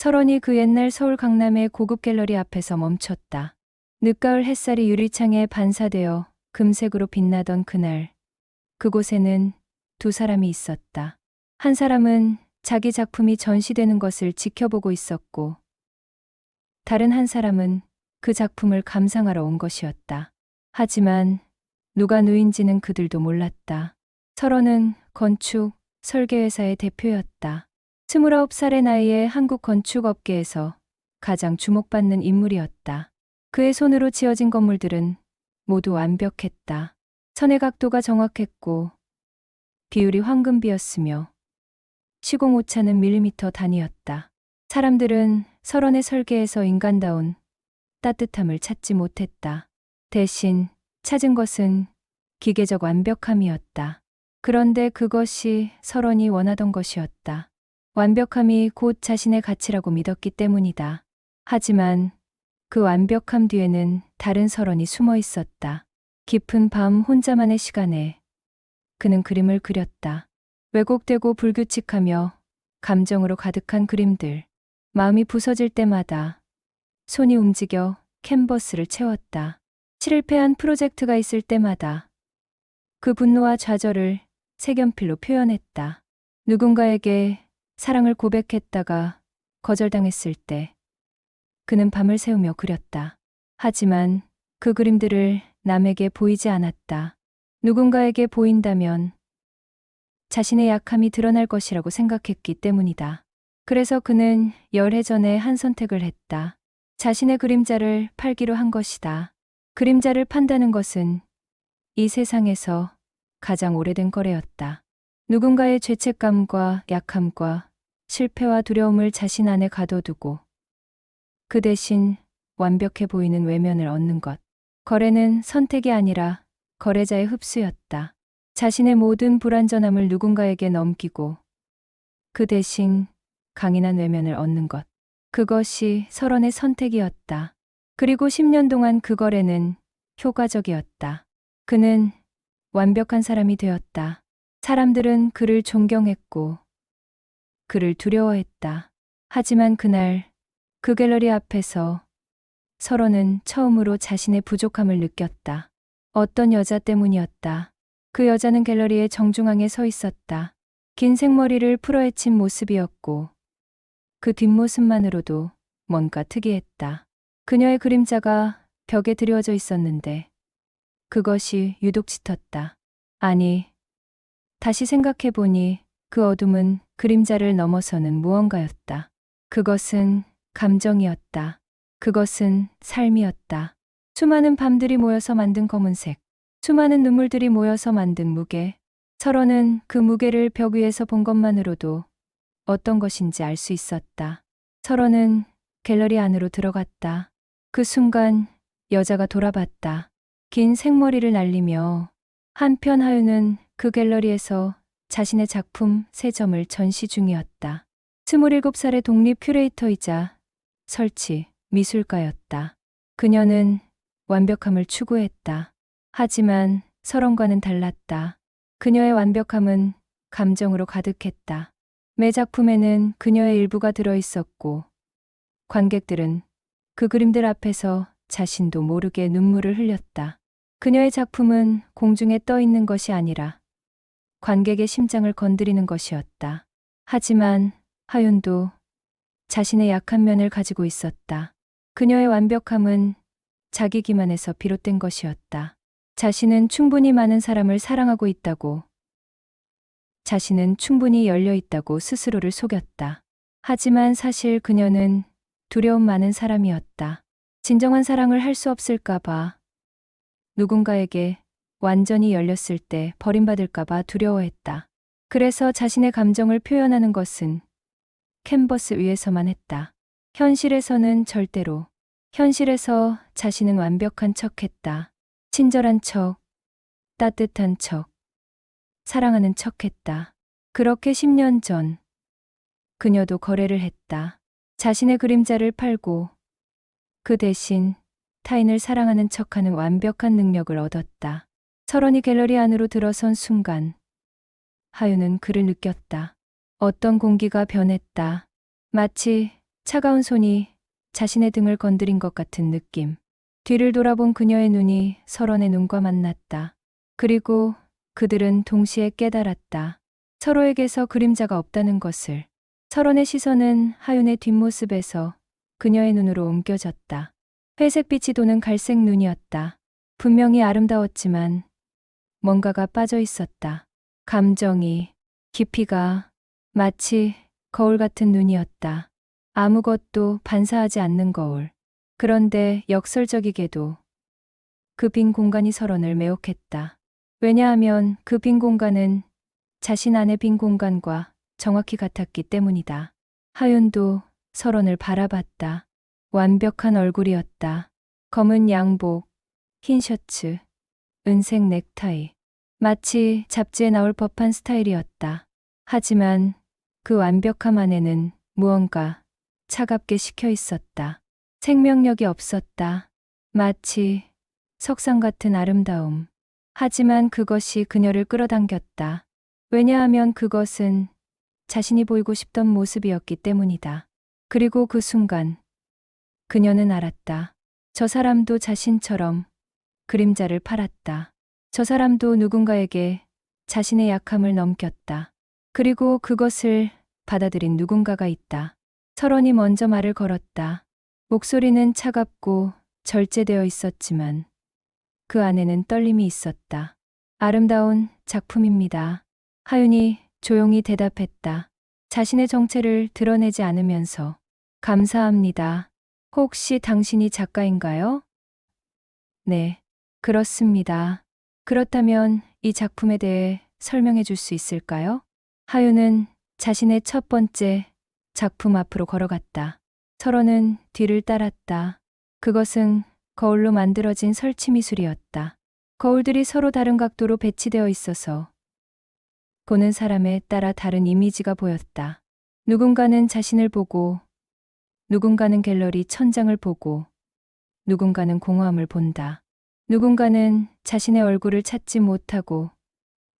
설원이 그 옛날 서울 강남의 고급 갤러리 앞에서 멈췄다. 늦가을 햇살이 유리창에 반사되어 금색으로 빛나던 그날, 그곳에는 두 사람이 있었다. 한 사람은 자기 작품이 전시되는 것을 지켜보고 있었고, 다른 한 사람은 그 작품을 감상하러 온 것이었다. 하지만 누가 누인지는 그들도 몰랐다. 설원은 건축, 설계회사의 대표였다. 29살의 나이에 한국 건축업계에서 가장 주목받는 인물이었다. 그의 손으로 지어진 건물들은 모두 완벽했다. 선의 각도가 정확했고 비율이 황금비였으며 시공 오차는 밀리미터 단위였다. 사람들은 설원의 설계에서 인간다운 따뜻함을 찾지 못했다. 대신 찾은 것은 기계적 완벽함이었다. 그런데 그것이 설원이 원하던 것이었다. 완벽함이 곧 자신의 가치라고 믿었기 때문이다. 하지만 그 완벽함 뒤에는 다른 설원이 숨어 있었다. 깊은 밤 혼자만의 시간에 그는 그림을 그렸다. 왜곡되고 불규칙하며 감정으로 가득한 그림들. 마음이 부서질 때마다 손이 움직여 캔버스를 채웠다. 실패한 프로젝트가 있을 때마다 그 분노와 좌절을 색연필로 표현했다. 누군가에게 사랑을 고백했다가 거절당했을 때 그는 밤을 새우며 그렸다. 하지만 그 그림들을 남에게 보이지 않았다. 누군가에게 보인다면 자신의 약함이 드러날 것이라고 생각했기 때문이다. 그래서 그는 열해 전에 한 선택을 했다. 자신의 그림자를 팔기로 한 것이다. 그림자를 판다는 것은 이 세상에서 가장 오래된 거래였다. 누군가의 죄책감과 약함과 실패와 두려움을 자신 안에 가둬두고 그 대신 완벽해 보이는 외면을 얻는 것. 거래는 선택이 아니라 거래자의 흡수였다. 자신의 모든 불완전함을 누군가에게 넘기고 그 대신 강인한 외면을 얻는 것. 그것이 설원의 선택이었다. 그리고 10년 동안 그 거래는 효과적이었다. 그는 완벽한 사람이 되었다. 사람들은 그를 존경했고 그를 두려워했다. 하지만 그날 그 갤러리 앞에서 설원은 처음으로 자신의 부족함을 느꼈다. 어떤 여자 때문이었다. 그 여자는 갤러리의 정중앙에 서 있었다. 긴 생머리를 풀어헤친 모습이었고 그 뒷모습만으로도 뭔가 특이했다. 그녀의 그림자가 벽에 드리워져 있었는데 그것이 유독 짙었다. 아니, 다시 생각해보니 그 어둠은 그림자를 넘어서는 무언가였다. 그것은 감정이었다. 그것은 삶이었다. 수많은 밤들이 모여서 만든 검은색, 수많은 눈물들이 모여서 만든 무게. 설원은 그 무게를 벽 위에서 본 것만으로도 어떤 것인지 알 수 있었다. 설원은 갤러리 안으로 들어갔다. 그 순간 여자가 돌아봤다. 긴 생머리를 날리며 한편 하윤은 그 갤러리에서 자신의 작품 3점을 전시 중이었다. 27살의 독립 큐레이터이자 설치 미술가였다. 그녀는 완벽함을 추구했다. 하지만 설원과는 달랐다. 그녀의 완벽함은 감정으로 가득했다. 매 작품에는 그녀의 일부가 들어있었고 관객들은 그 그림들 앞에서 자신도 모르게 눈물을 흘렸다. 그녀의 작품은 공중에 떠 있는 것이 아니라 관객의 심장을 건드리는 것이었다. 하지만 하윤도 자신의 약한 면을 가지고 있었다. 그녀의 완벽함은 자기 기만에서 비롯된 것이었다. 자신은 충분히 많은 사람을 사랑하고 있다고, 자신은 충분히 열려 있다고 스스로를 속였다. 하지만 사실 그녀는 두려움 많은 사람이었다. 진정한 사랑을 할 수 없을까봐, 누군가에게 완전히 열렸을 때 버림받을까봐 두려워했다. 그래서 자신의 감정을 표현하는 것은 캔버스 위에서만 했다. 현실에서는 절대로. 현실에서 자신은 완벽한 척 했다. 친절한 척, 따뜻한 척, 사랑하는 척 했다. 그렇게 10년 전, 그녀도 거래를 했다. 자신의 그림자를 팔고 그 대신 타인을 사랑하는 척하는 완벽한 능력을 얻었다. 설원이 갤러리 안으로 들어선 순간 하윤은 그를 느꼈다. 어떤 공기가 변했다. 마치 차가운 손이 자신의 등을 건드린 것 같은 느낌. 뒤를 돌아본 그녀의 눈이 설원의 눈과 만났다. 그리고 그들은 동시에 깨달았다. 서로에게서 그림자가 없다는 것을. 설원의 시선은 하윤의 뒷모습에서 그녀의 눈으로 옮겨졌다. 회색빛이 도는 갈색 눈이었다. 분명히 아름다웠지만 뭔가가 빠져 있었다. 감정이, 깊이가 마치 거울 같은 눈이었다. 아무것도 반사하지 않는 거울. 그런데 역설적이게도 그 빈 공간이 설원을 매혹했다. 왜냐하면 그 빈 공간은 자신 안의 빈 공간과 정확히 같았기 때문이다. 하윤도 설원을 바라봤다. 완벽한 얼굴이었다. 검은 양복, 흰 셔츠, 은색 넥타이. 마치 잡지에 나올 법한 스타일이었다. 하지만 그 완벽함 안에는 무언가 차갑게 식혀 있었다. 생명력이 없었다. 마치 석상 같은 아름다움. 하지만 그것이 그녀를 끌어당겼다. 왜냐하면 그것은 자신이 보이고 싶던 모습이었기 때문이다. 그리고 그 순간 그녀는 알았다. 저 사람도 자신처럼 그림자를 팔았다. 저 사람도 누군가에게 자신의 약함을 넘겼다. 그리고 그것을 받아들인 누군가가 있다. 설원이 먼저 말을 걸었다. 목소리는 차갑고 절제되어 있었지만 그 안에는 떨림이 있었다. 아름다운 작품입니다. 하윤이 조용히 대답했다. 자신의 정체를 드러내지 않으면서. 감사합니다. 혹시 당신이 작가인가요? 네, 그렇습니다. 그렇다면 이 작품에 대해 설명해 줄 수 있을까요? 하윤은 자신의 첫 번째 작품 앞으로 걸어갔다. 설원은 뒤를 따랐다. 그것은 거울로 만들어진 설치 미술이었다. 거울들이 서로 다른 각도로 배치되어 있어서 보는 사람에 따라 다른 이미지가 보였다. 누군가는 자신을 보고, 누군가는 갤러리 천장을 보고, 누군가는 공허함을 본다. 누군가는 자신의 얼굴을 찾지 못하고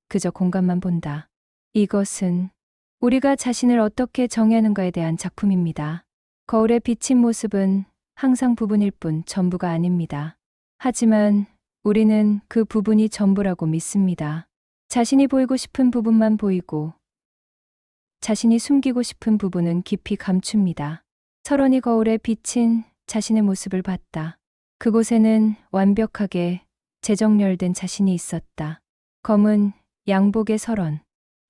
그저 공간만 본다. 이것은 우리가 자신을 어떻게 정의하는가에 대한 작품입니다. 거울에 비친 모습은 항상 부분일 뿐 전부가 아닙니다. 하지만 우리는 그 부분이 전부라고 믿습니다. 자신이 보이고 싶은 부분만 보이고 자신이 숨기고 싶은 부분은 깊이 감춥니다. 설원이 거울에 비친 자신의 모습을 봤다. 그곳에는 완벽하게 재정렬된 자신이 있었다. 검은 양복의 설원,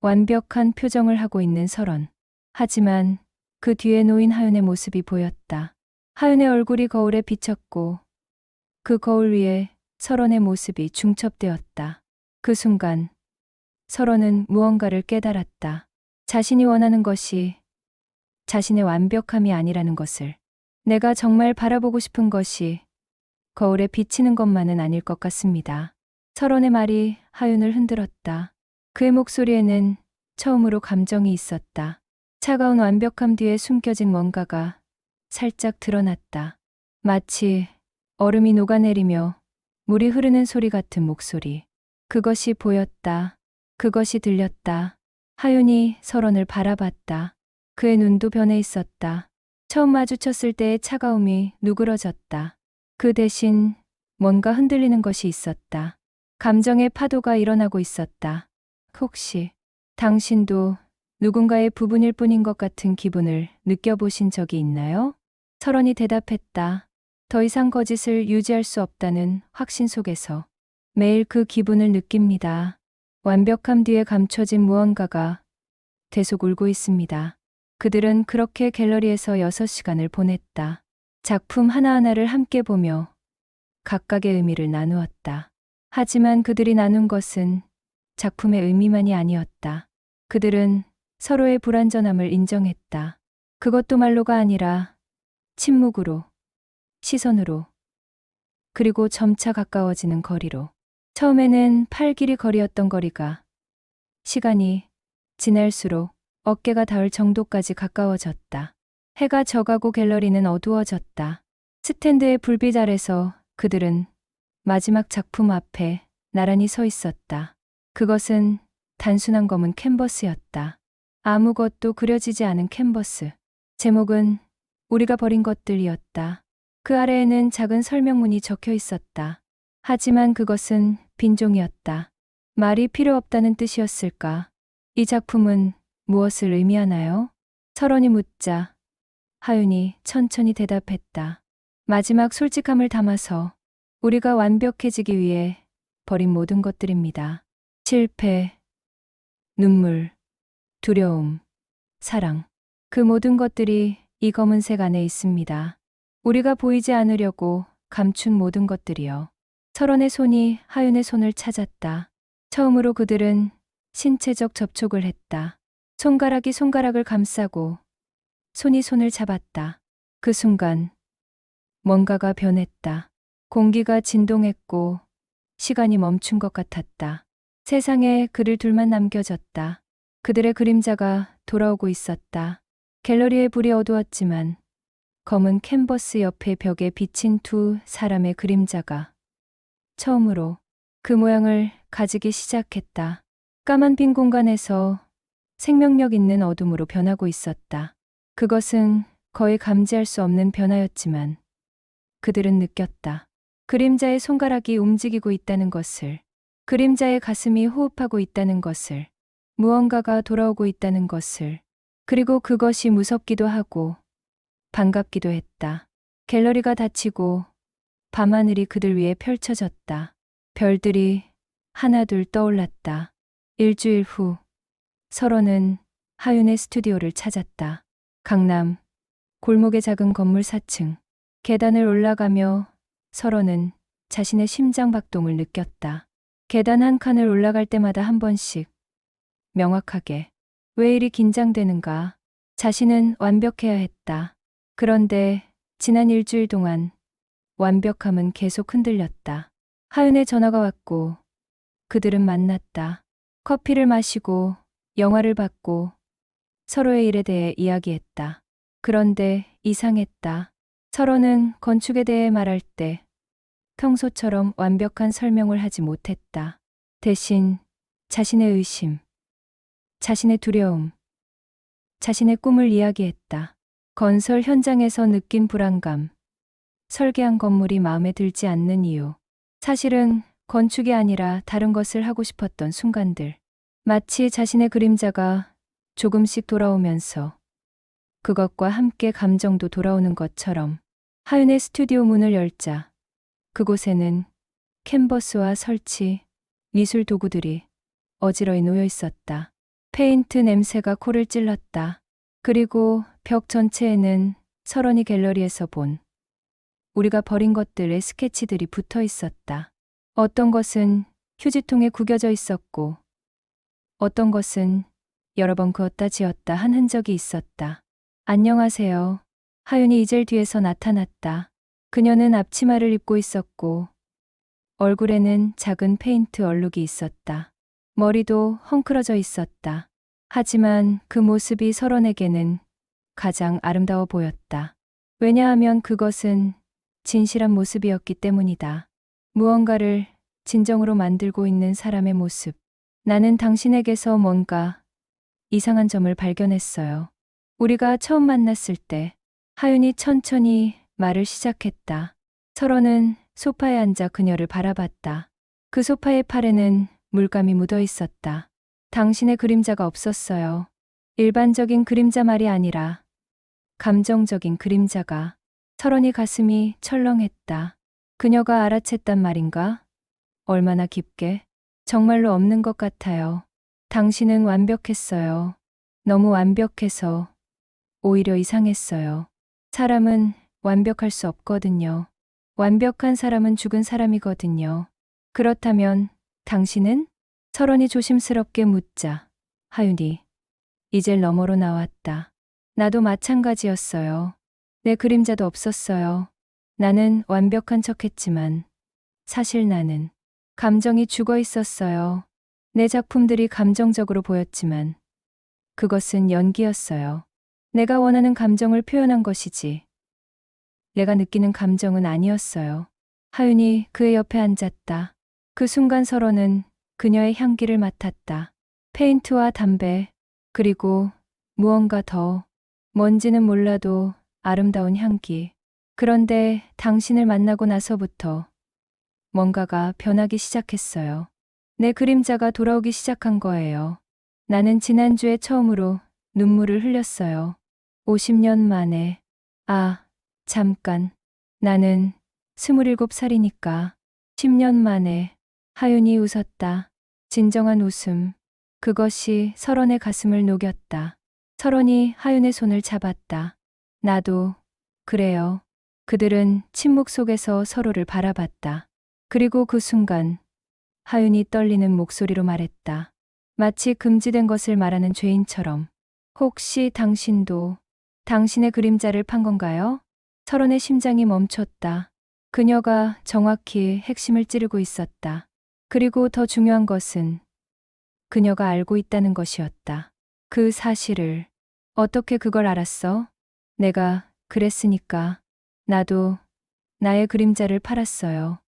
완벽한 표정을 하고 있는 설원. 하지만 그 뒤에 놓인 하윤의 모습이 보였다. 하윤의 얼굴이 거울에 비쳤고 그 거울 위에 설원의 모습이 중첩되었다. 그 순간 설원은 무언가를 깨달았다. 자신이 원하는 것이 자신의 완벽함이 아니라는 것을. 내가 정말 바라보고 싶은 것이 거울에 비치는 것만은 아닐 것 같습니다. 설원의 말이 하윤을 흔들었다. 그의 목소리에는 처음으로 감정이 있었다. 차가운 완벽함 뒤에 숨겨진 뭔가가 살짝 드러났다. 마치 얼음이 녹아내리며 물이 흐르는 소리 같은 목소리. 그것이 보였다. 그것이 들렸다. 하윤이 설원을 바라봤다. 그의 눈도 변해 있었다. 처음 마주쳤을 때의 차가움이 누그러졌다. 그 대신 뭔가 흔들리는 것이 있었다. 감정의 파도가 일어나고 있었다. 혹시 당신도 누군가의 부분일 뿐인 것 같은 기분을 느껴보신 적이 있나요? 설원이 대답했다. 더 이상 거짓을 유지할 수 없다는 확신 속에서 매일 그 기분을 느낍니다. 완벽함 뒤에 감춰진 무언가가 계속 울고 있습니다. 그들은 그렇게 갤러리에서 6시간을 보냈다. 작품 하나하나를 함께 보며 각각의 의미를 나누었다. 하지만 그들이 나눈 것은 작품의 의미만이 아니었다. 그들은 서로의 불완전함을 인정했다. 그것도 말로가 아니라 침묵으로, 시선으로, 그리고 점차 가까워지는 거리로. 처음에는 팔 길이 거리였던 거리가 시간이 지날수록 어깨가 닿을 정도까지 가까워졌다. 해가 져가고 갤러리는 어두워졌다. 스탠드의 불빛 아래서 그들은 마지막 작품 앞에 나란히 서 있었다. 그것은 단순한 검은 캔버스였다. 아무것도 그려지지 않은 캔버스. 제목은 우리가 버린 것들이었다. 그 아래에는 작은 설명문이 적혀 있었다. 하지만 그것은 빈종이었다. 말이 필요 없다는 뜻이었을까? 이 작품은 무엇을 의미하나요? 설원이 묻자 하윤이 천천히 대답했다. 마지막 솔직함을 담아서 우리가 완벽해지기 위해 버린 모든 것들입니다. 실패, 눈물, 두려움, 사랑. 그 모든 것들이 이 검은색 안에 있습니다. 우리가 보이지 않으려고 감춘 모든 것들이요. 설원의 손이 하윤의 손을 찾았다. 처음으로 그들은 신체적 접촉을 했다. 손가락이 손가락을 감싸고 손이 손을 잡았다. 그 순간 뭔가가 변했다. 공기가 진동했고 시간이 멈춘 것 같았다. 세상에 그들 둘만 남겨졌다. 그들의 그림자가 돌아오고 있었다. 갤러리의 불이 어두웠지만 검은 캔버스 옆에 벽에 비친 두 사람의 그림자가 처음으로 그 모양을 가지기 시작했다. 까만 빈 공간에서 생명력 있는 어둠으로 변하고 있었다. 그것은 거의 감지할 수 없는 변화였지만 그들은 느꼈다. 그림자의 손가락이 움직이고 있다는 것을, 그림자의 가슴이 호흡하고 있다는 것을, 무언가가 돌아오고 있다는 것을, 그리고 그것이 무섭기도 하고 반갑기도 했다. 갤러리가 닫히고 밤하늘이 그들 위에 펼쳐졌다. 별들이 하나둘 떠올랐다. 일주일 후 설원은 하윤의 스튜디오를 찾았다. 강남 골목의 작은 건물 4층. 계단을 올라가며 설원은 자신의 심장 박동을 느꼈다. 계단 한 칸을 올라갈 때마다 한 번씩 명확하게 왜 이리 긴장되는가? 자신은 완벽해야 했다. 그런데 지난 일주일 동안 완벽함은 계속 흔들렸다. 하윤의 전화가 왔고 그들은 만났다. 커피를 마시고 영화를 봤고 서로의 일에 대해 이야기했다. 그런데 이상했다. 설원은 건축에 대해 말할 때 평소처럼 완벽한 설명을 하지 못했다. 대신 자신의 의심, 자신의 두려움, 자신의 꿈을 이야기했다. 건설 현장에서 느낀 불안감, 설계한 건물이 마음에 들지 않는 이유, 사실은 건축이 아니라 다른 것을 하고 싶었던 순간들, 마치 자신의 그림자가 조금씩 돌아오면서 그것과 함께 감정도 돌아오는 것처럼. 하윤의 스튜디오 문을 열자 그곳에는 캔버스와 설치, 미술 도구들이 어지러이 놓여 있었다. 페인트 냄새가 코를 찔렀다. 그리고 벽 전체에는 설원이 갤러리에서 본 우리가 버린 것들의 스케치들이 붙어 있었다. 어떤 것은 휴지통에 구겨져 있었고 어떤 것은 여러 번 그었다 지었다 한 흔적이 있었다. 안녕하세요. 하윤이 이젤 뒤에서 나타났다. 그녀는 앞치마를 입고 있었고 얼굴에는 작은 페인트 얼룩이 있었다. 머리도 헝클어져 있었다. 하지만 그 모습이 설원에게는 가장 아름다워 보였다. 왜냐하면 그것은 진실한 모습이었기 때문이다. 무언가를 진정으로 만들고 있는 사람의 모습. 나는 당신에게서 뭔가 이상한 점을 발견했어요. 우리가 처음 만났을 때 하윤이 천천히 말을 시작했다. 설원은 소파에 앉아 그녀를 바라봤다. 그 소파의 팔에는 물감이 묻어 있었다. 당신의 그림자가 없었어요. 일반적인 그림자 말이 아니라 감정적인 그림자가. 설원이 가슴이 철렁했다. 그녀가 알아챘단 말인가? 얼마나 깊게? 정말로 없는 것 같아요. 당신은 완벽했어요. 너무 완벽해서 오히려 이상했어요. 사람은 완벽할 수 없거든요. 완벽한 사람은 죽은 사람이거든요. 그렇다면 당신은? 설원이 조심스럽게 묻자 하윤이 이젤 너머로 나왔다. 나도 마찬가지였어요. 내 그림자도 없었어요. 나는 완벽한 척했지만 사실 나는 감정이 죽어 있었어요. 내 작품들이 감정적으로 보였지만 그것은 연기였어요. 내가 원하는 감정을 표현한 것이지 내가 느끼는 감정은 아니었어요. 하윤이 그의 옆에 앉았다. 그 순간 설원은 그녀의 향기를 맡았다. 페인트와 담배, 그리고 무언가 더. 뭔지는 몰라도 아름다운 향기. 그런데 당신을 만나고 나서부터 뭔가가 변하기 시작했어요. 내 그림자가 돌아오기 시작한 거예요. 나는 지난주에 처음으로 눈물을 흘렸어요. 50년 만에. 아, 잠깐. 나는 27살이니까. 10년 만에. 하윤이 웃었다. 진정한 웃음. 그것이 설원의 가슴을 녹였다. 설원이 하윤의 손을 잡았다. 나도 그래요. 그들은 침묵 속에서 서로를 바라봤다. 그리고 그 순간 하윤이 떨리는 목소리로 말했다. 마치 금지된 것을 말하는 죄인처럼. 혹시 당신도 당신의 그림자를 판 건가요? 설원의 심장이 멈췄다. 그녀가 정확히 핵심을 찌르고 있었다. 그리고 더 중요한 것은 그녀가 알고 있다는 것이었다. 그 사실을. 어떻게 그걸 알았어? 내가 그랬으니까. 나도 나의 그림자를 팔았어요.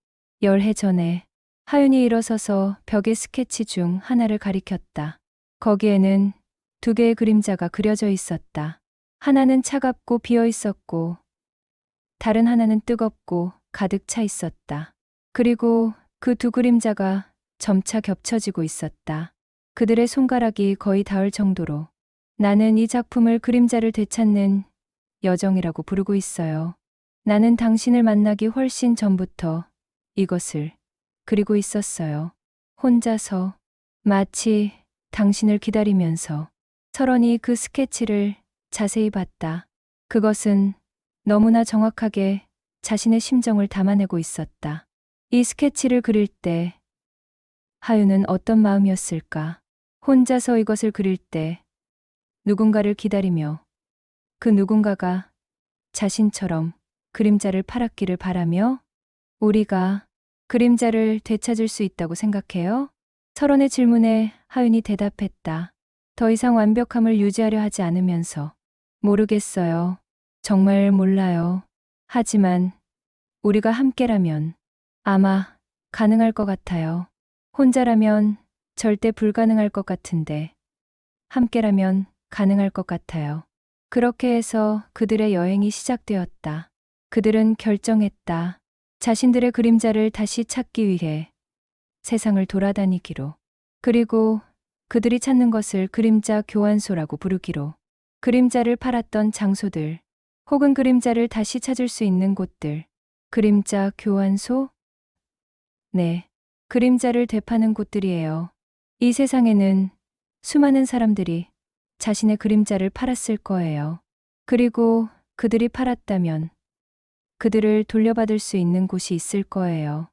열해 전에. 하윤이 일어서서 벽의 스케치 중 하나를 가리켰다. 거기에는 두 개의 그림자가 그려져 있었다. 하나는 차갑고 비어 있었고, 다른 하나는 뜨겁고 가득 차 있었다. 그리고 그 두 그림자가 점차 겹쳐지고 있었다. 그들의 손가락이 거의 닿을 정도로. 나는 이 작품을 그림자를 되찾는 여정이라고 부르고 있어요. 나는 당신을 만나기 훨씬 전부터 이것을 그리고 있었어요. 혼자서. 마치 당신을 기다리면서. 설원이 그 스케치를 자세히 봤다. 그것은 너무나 정확하게 자신의 심정을 담아내고 있었다. 이 스케치를 그릴 때 하윤은 어떤 마음이었을까? 혼자서 이것을 그릴 때 누군가를 기다리며 그 누군가가 자신처럼 그림자를 팔았기를 바라며 우리가 그림자를 되찾을 수 있다고 생각해요? 설원의 질문에 하윤이 대답했다. 더 이상 완벽함을 유지하려 하지 않으면서. 모르겠어요. 정말 몰라요. 하지만 우리가 함께라면 아마 가능할 것 같아요. 혼자라면 절대 불가능할 것 같은데 함께라면 가능할 것 같아요. 그렇게 해서 그들의 여행이 시작되었다. 그들은 결정했다. 자신들의 그림자를 다시 찾기 위해 세상을 돌아다니기로. 그리고 그들이 찾는 것을 그림자 교환소라고 부르기로. 그림자를 팔았던 장소들, 혹은 그림자를 다시 찾을 수 있는 곳들. 그림자 교환소? 네, 그림자를 되파는 곳들이에요. 이 세상에는 수많은 사람들이 자신의 그림자를 팔았을 거예요. 그리고 그들이 팔았다면 그들을 돌려받을 수 있는 곳이 있을 거예요.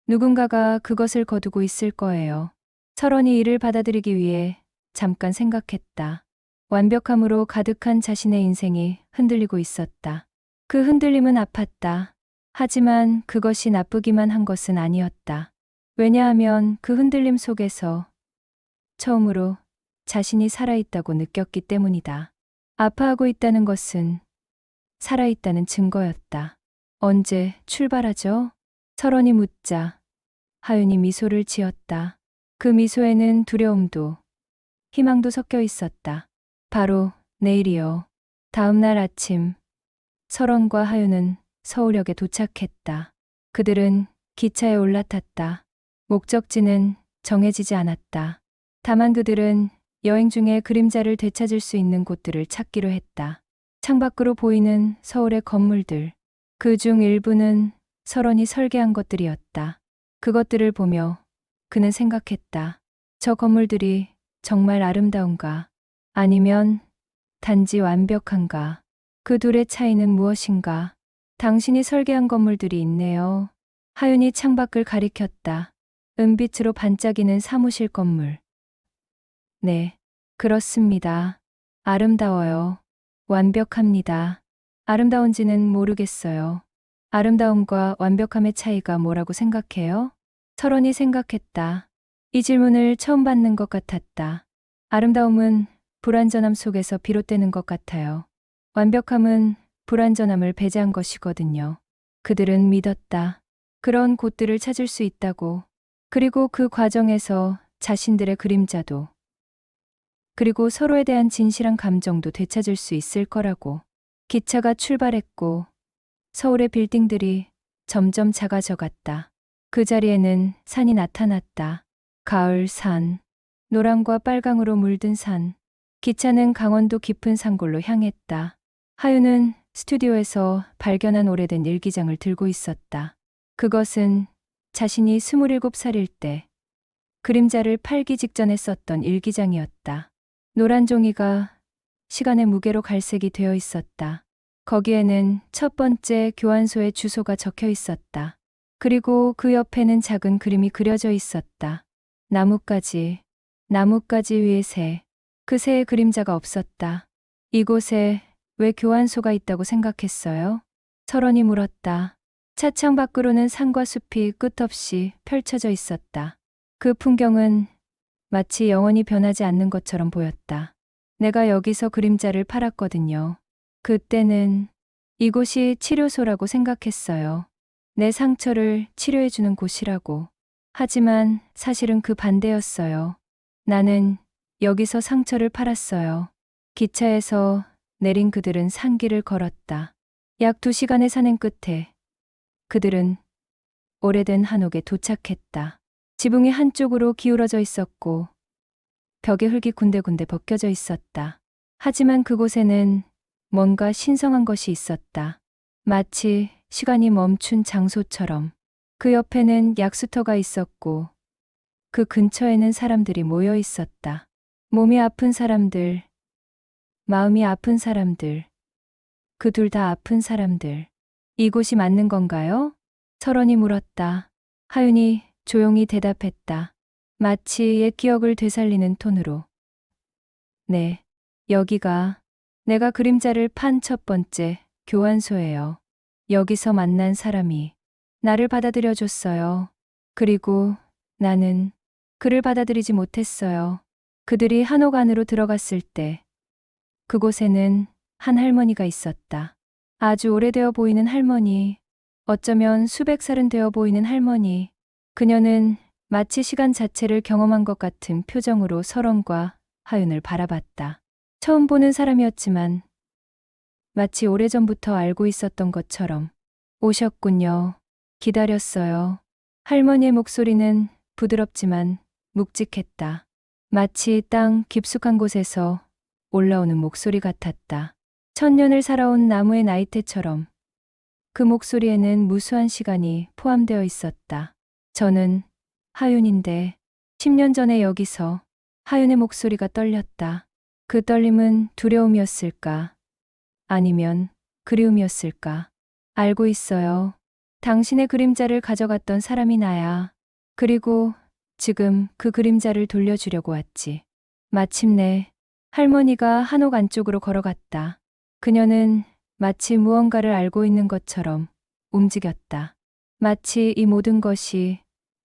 누군가가 그것을 거두고 있을 거예요. 설원이 이를 받아들이기 위해 잠깐 생각했다. 완벽함으로 가득한 자신의 인생이 흔들리고 있었다. 그 흔들림은 아팠다. 하지만 그것이 나쁘기만 한 것은 아니었다. 왜냐하면 그 흔들림 속에서 처음으로 자신이 살아있다고 느꼈기 때문이다. 아파하고 있다는 것은 살아있다는 증거였다. 언제 출발하죠? 설원이 묻자 하윤이 미소를 지었다. 그 미소에는 두려움도 희망도 섞여 있었다. 바로 내일이요. 다음 날 아침 설원과 하윤은 서울역에 도착했다. 그들은 기차에 올라탔다. 목적지는 정해지지 않았다. 다만 그들은 여행 중에 그림자를 되찾을 수 있는 곳들을 찾기로 했다. 창밖으로 보이는 서울의 건물들. 그중 일부는 설원이 설계한 것들이었다. 그것들을 보며 그는 생각했다. 저 건물들이 정말 아름다운가? 아니면 단지 완벽한가? 그 둘의 차이는 무엇인가? 당신이 설계한 건물들이 있네요. 하윤이 창밖을 가리켰다. 은빛으로 반짝이는 사무실 건물. 네, 그렇습니다. 아름다워요. 완벽합니다. 아름다운지는 모르겠어요. 아름다움과 완벽함의 차이가 뭐라고 생각해요? 설원이 생각했다. 이 질문을 처음 받는 것 같았다. 아름다움은 불완전함 속에서 비롯되는 것 같아요. 완벽함은 불완전함을 배제한 것이거든요. 그들은 믿었다. 그런 곳들을 찾을 수 있다고. 그리고 그 과정에서 자신들의 그림자도, 그리고 서로에 대한 진실한 감정도 되찾을 수 있을 거라고. 기차가 출발했고 서울의 빌딩들이 점점 작아져 갔다. 그 자리에는 산이 나타났다. 가을 산, 노랑과 빨강으로 물든 산. 기차는 강원도 깊은 산골로 향했다. 하윤은 스튜디오에서 발견한 오래된 일기장을 들고 있었다. 그것은 자신이 27살일 때 그림자를 팔기 직전에 썼던 일기장이었다. 노란 종이가 시간의 무게로 갈색이 되어 있었다. 거기에는 첫 번째 교환소의 주소가 적혀 있었다. 그리고 그 옆에는 작은 그림이 그려져 있었다. 나뭇가지 위에 새. 그 새의 그림자가 없었다. 이곳에 왜 교환소가 있다고 생각했어요? 설원이 물었다. 차창 밖으로는 산과 숲이 끝없이 펼쳐져 있었다. 그 풍경은 마치 영원히 변하지 않는 것처럼 보였다. 내가 여기서 그림자를 팔았거든요. 그때는 이곳이 치료소라고 생각했어요. 내 상처를 치료해주는 곳이라고. 하지만 사실은 그 반대였어요. 나는 여기서 상처를 팔았어요. 기차에서 내린 그들은 산길을 걸었다. 약 2시간의 산행 끝에 그들은 오래된 한옥에 도착했다. 지붕이 한쪽으로 기울어져 있었고 벽에 흙이 군데군데 벗겨져 있었다. 하지만 그곳에는 뭔가 신성한 것이 있었다. 마치 시간이 멈춘 장소처럼. 그 옆에는 약수터가 있었고 그 근처에는 사람들이 모여 있었다. 몸이 아픈 사람들, 마음이 아픈 사람들, 그 둘 다 아픈 사람들. 이곳이 맞는 건가요? 설원이 물었다. 하윤이 조용히 대답했다. 마치 옛 기억을 되살리는 톤으로. 네, 여기가 내가 그림자를 판 첫 번째 교환소예요. 여기서 만난 사람이 나를 받아들여줬어요. 그리고 나는 그를 받아들이지 못했어요. 그들이 한옥 안으로 들어갔을 때 그곳에는 한 할머니가 있었다. 아주 오래되어 보이는 할머니, 어쩌면 수백 살은 되어 보이는 할머니. 그녀는 마치 시간 자체를 경험한 것 같은 표정으로 설원과 하윤을 바라봤다. 처음 보는 사람이었지만 마치 오래전부터 알고 있었던 것처럼. 오셨군요. 기다렸어요. 할머니의 목소리는 부드럽지만 묵직했다. 마치 땅 깊숙한 곳에서 올라오는 목소리 같았다. 천년을 살아온 나무의 나이테처럼. 그 목소리에는 무수한 시간이 포함되어 있었다. 저는 하윤인데 10년 전에 여기서. 하윤의 목소리가 떨렸다. 그 떨림은 두려움이었을까? 아니면 그리움이었을까? 알고 있어요. 당신의 그림자를 가져갔던 사람이 나야. 그리고 지금 그 그림자를 돌려주려고 왔지. 마침내 할머니가 한옥 안쪽으로 걸어갔다. 그녀는 마치 무언가를 알고 있는 것처럼 움직였다. 마치 이 모든 것이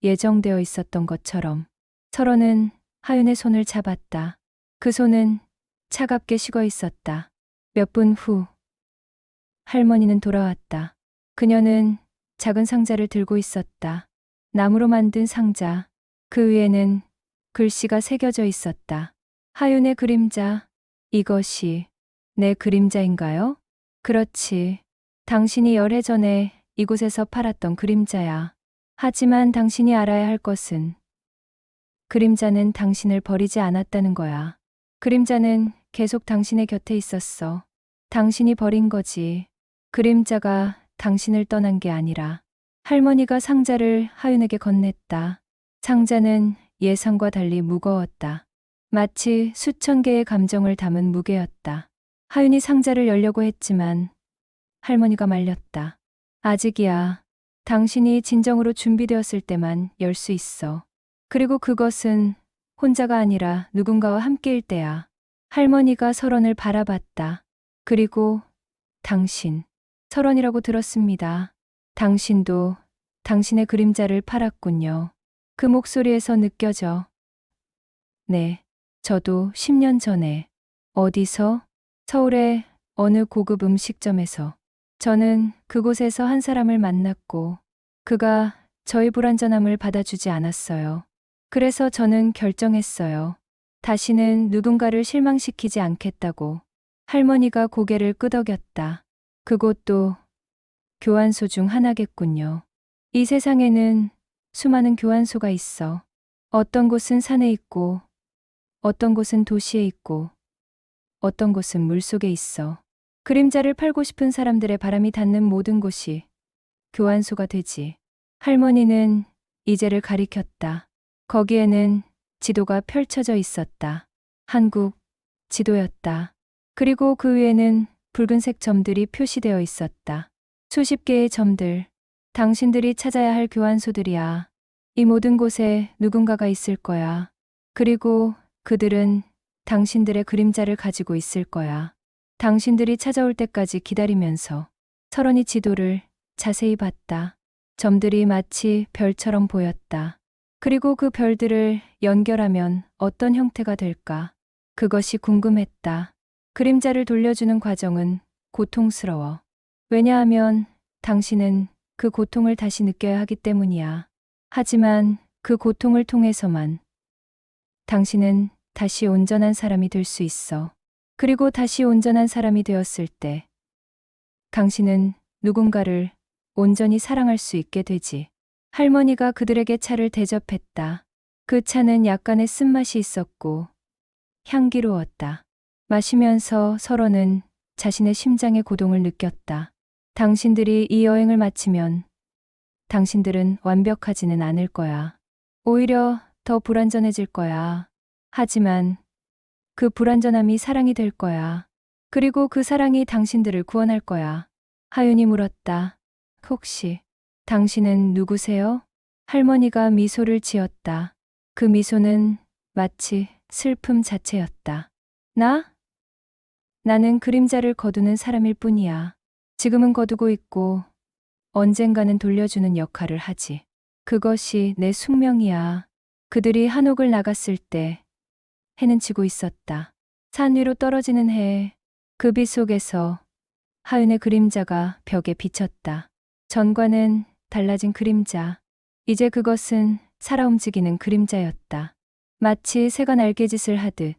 예정되어 있었던 것처럼. 설원은 하윤의 손을 잡았다. 그 손은 차갑게 식어 있었다. 몇 분 후 할머니는 돌아왔다. 그녀는 작은 상자를 들고 있었다. 나무로 만든 상자. 그 위에는 글씨가 새겨져 있었다. 하윤의 그림자. 이것이 내 그림자인가요? 그렇지. 당신이 열해 전에 이곳에서 팔았던 그림자야. 하지만 당신이 알아야 할 것은 그림자는 당신을 버리지 않았다는 거야. 그림자는 계속 당신의 곁에 있었어. 당신이 버린 거지. 그림자가 당신을 떠난 게 아니라. 할머니가 상자를 하윤에게 건넸다. 상자는 예상과 달리 무거웠다. 마치 수천 개의 감정을 담은 무게였다. 하윤이 상자를 열려고 했지만 할머니가 말렸다. 아직이야. 당신이 진정으로 준비되었을 때만 열 수 있어. 그리고 그것은 혼자가 아니라 누군가와 함께일 때야. 할머니가 설원을 바라봤다. 그리고 당신, 설원이라고 들었습니다. 당신도 당신의 그림자를 팔았군요. 그 목소리에서 느껴져. 네, 저도 10년 전에. 어디서? 서울의 어느 고급 음식점에서. 저는 그곳에서 한 사람을 만났고 그가 저의 불완전함을 받아주지 않았어요. 그래서 저는 결정했어요. 다시는 누군가를 실망시키지 않겠다고. 할머니가 고개를 끄덕였다. 그곳도 교환소 중 하나겠군요. 이 세상에는 수많은 교환소가 있어. 어떤 곳은 산에 있고, 어떤 곳은 도시에 있고, 어떤 곳은 물속에 있어. 그림자를 팔고 싶은 사람들의 바람이 닿는 모든 곳이 교환소가 되지. 할머니는 이제를 가리켰다. 거기에는 지도가 펼쳐져 있었다. 한국 지도였다. 그리고 그 위에는 붉은색 점들이 표시되어 있었다. 수십 개의 점들. 당신들이 찾아야 할 교환소들이야. 이 모든 곳에 누군가가 있을 거야. 그리고 그들은 당신들의 그림자를 가지고 있을 거야. 당신들이 찾아올 때까지 기다리면서 서론이 지도를 자세히 봤다. 점들이 마치 별처럼 보였다. 그리고 그 별들을 연결하면 어떤 형태가 될까? 그것이 궁금했다. 그림자를 돌려주는 과정은 고통스러워. 왜냐하면 당신은 그 고통을 다시 느껴야 하기 때문이야. 하지만 그 고통을 통해서만 당신은 다시 온전한 사람이 될 수 있어. 그리고 다시 온전한 사람이 되었을 때 당신은 누군가를 온전히 사랑할 수 있게 되지. 할머니가 그들에게 차를 대접했다. 그 차는 약간의 쓴맛이 있었고 향기로웠다. 마시면서 서로는 자신의 심장의 고동을 느꼈다. 당신들이 이 여행을 마치면 당신들은 완벽하지는 않을 거야. 오히려 더 불완전해질 거야. 하지만 그 불완전함이 사랑이 될 거야. 그리고 그 사랑이 당신들을 구원할 거야. 하윤이 물었다. 혹시 당신은 누구세요? 할머니가 미소를 지었다. 그 미소는 마치 슬픔 자체였다. 나는 그림자를 거두는 사람일 뿐이야. 지금은 거두고 있고 언젠가는 돌려주는 역할을 하지. 그것이 내 숙명이야. 그들이 한옥을 나갔을 때 해는 지고 있었다. 산 위로 떨어지는 해, 그 빛 속에서 하윤의 그림자가 벽에 비쳤다. 전과는 달라진 그림자. 이제 그것은 살아 움직이는 그림자였다. 마치 새가 날개짓을 하듯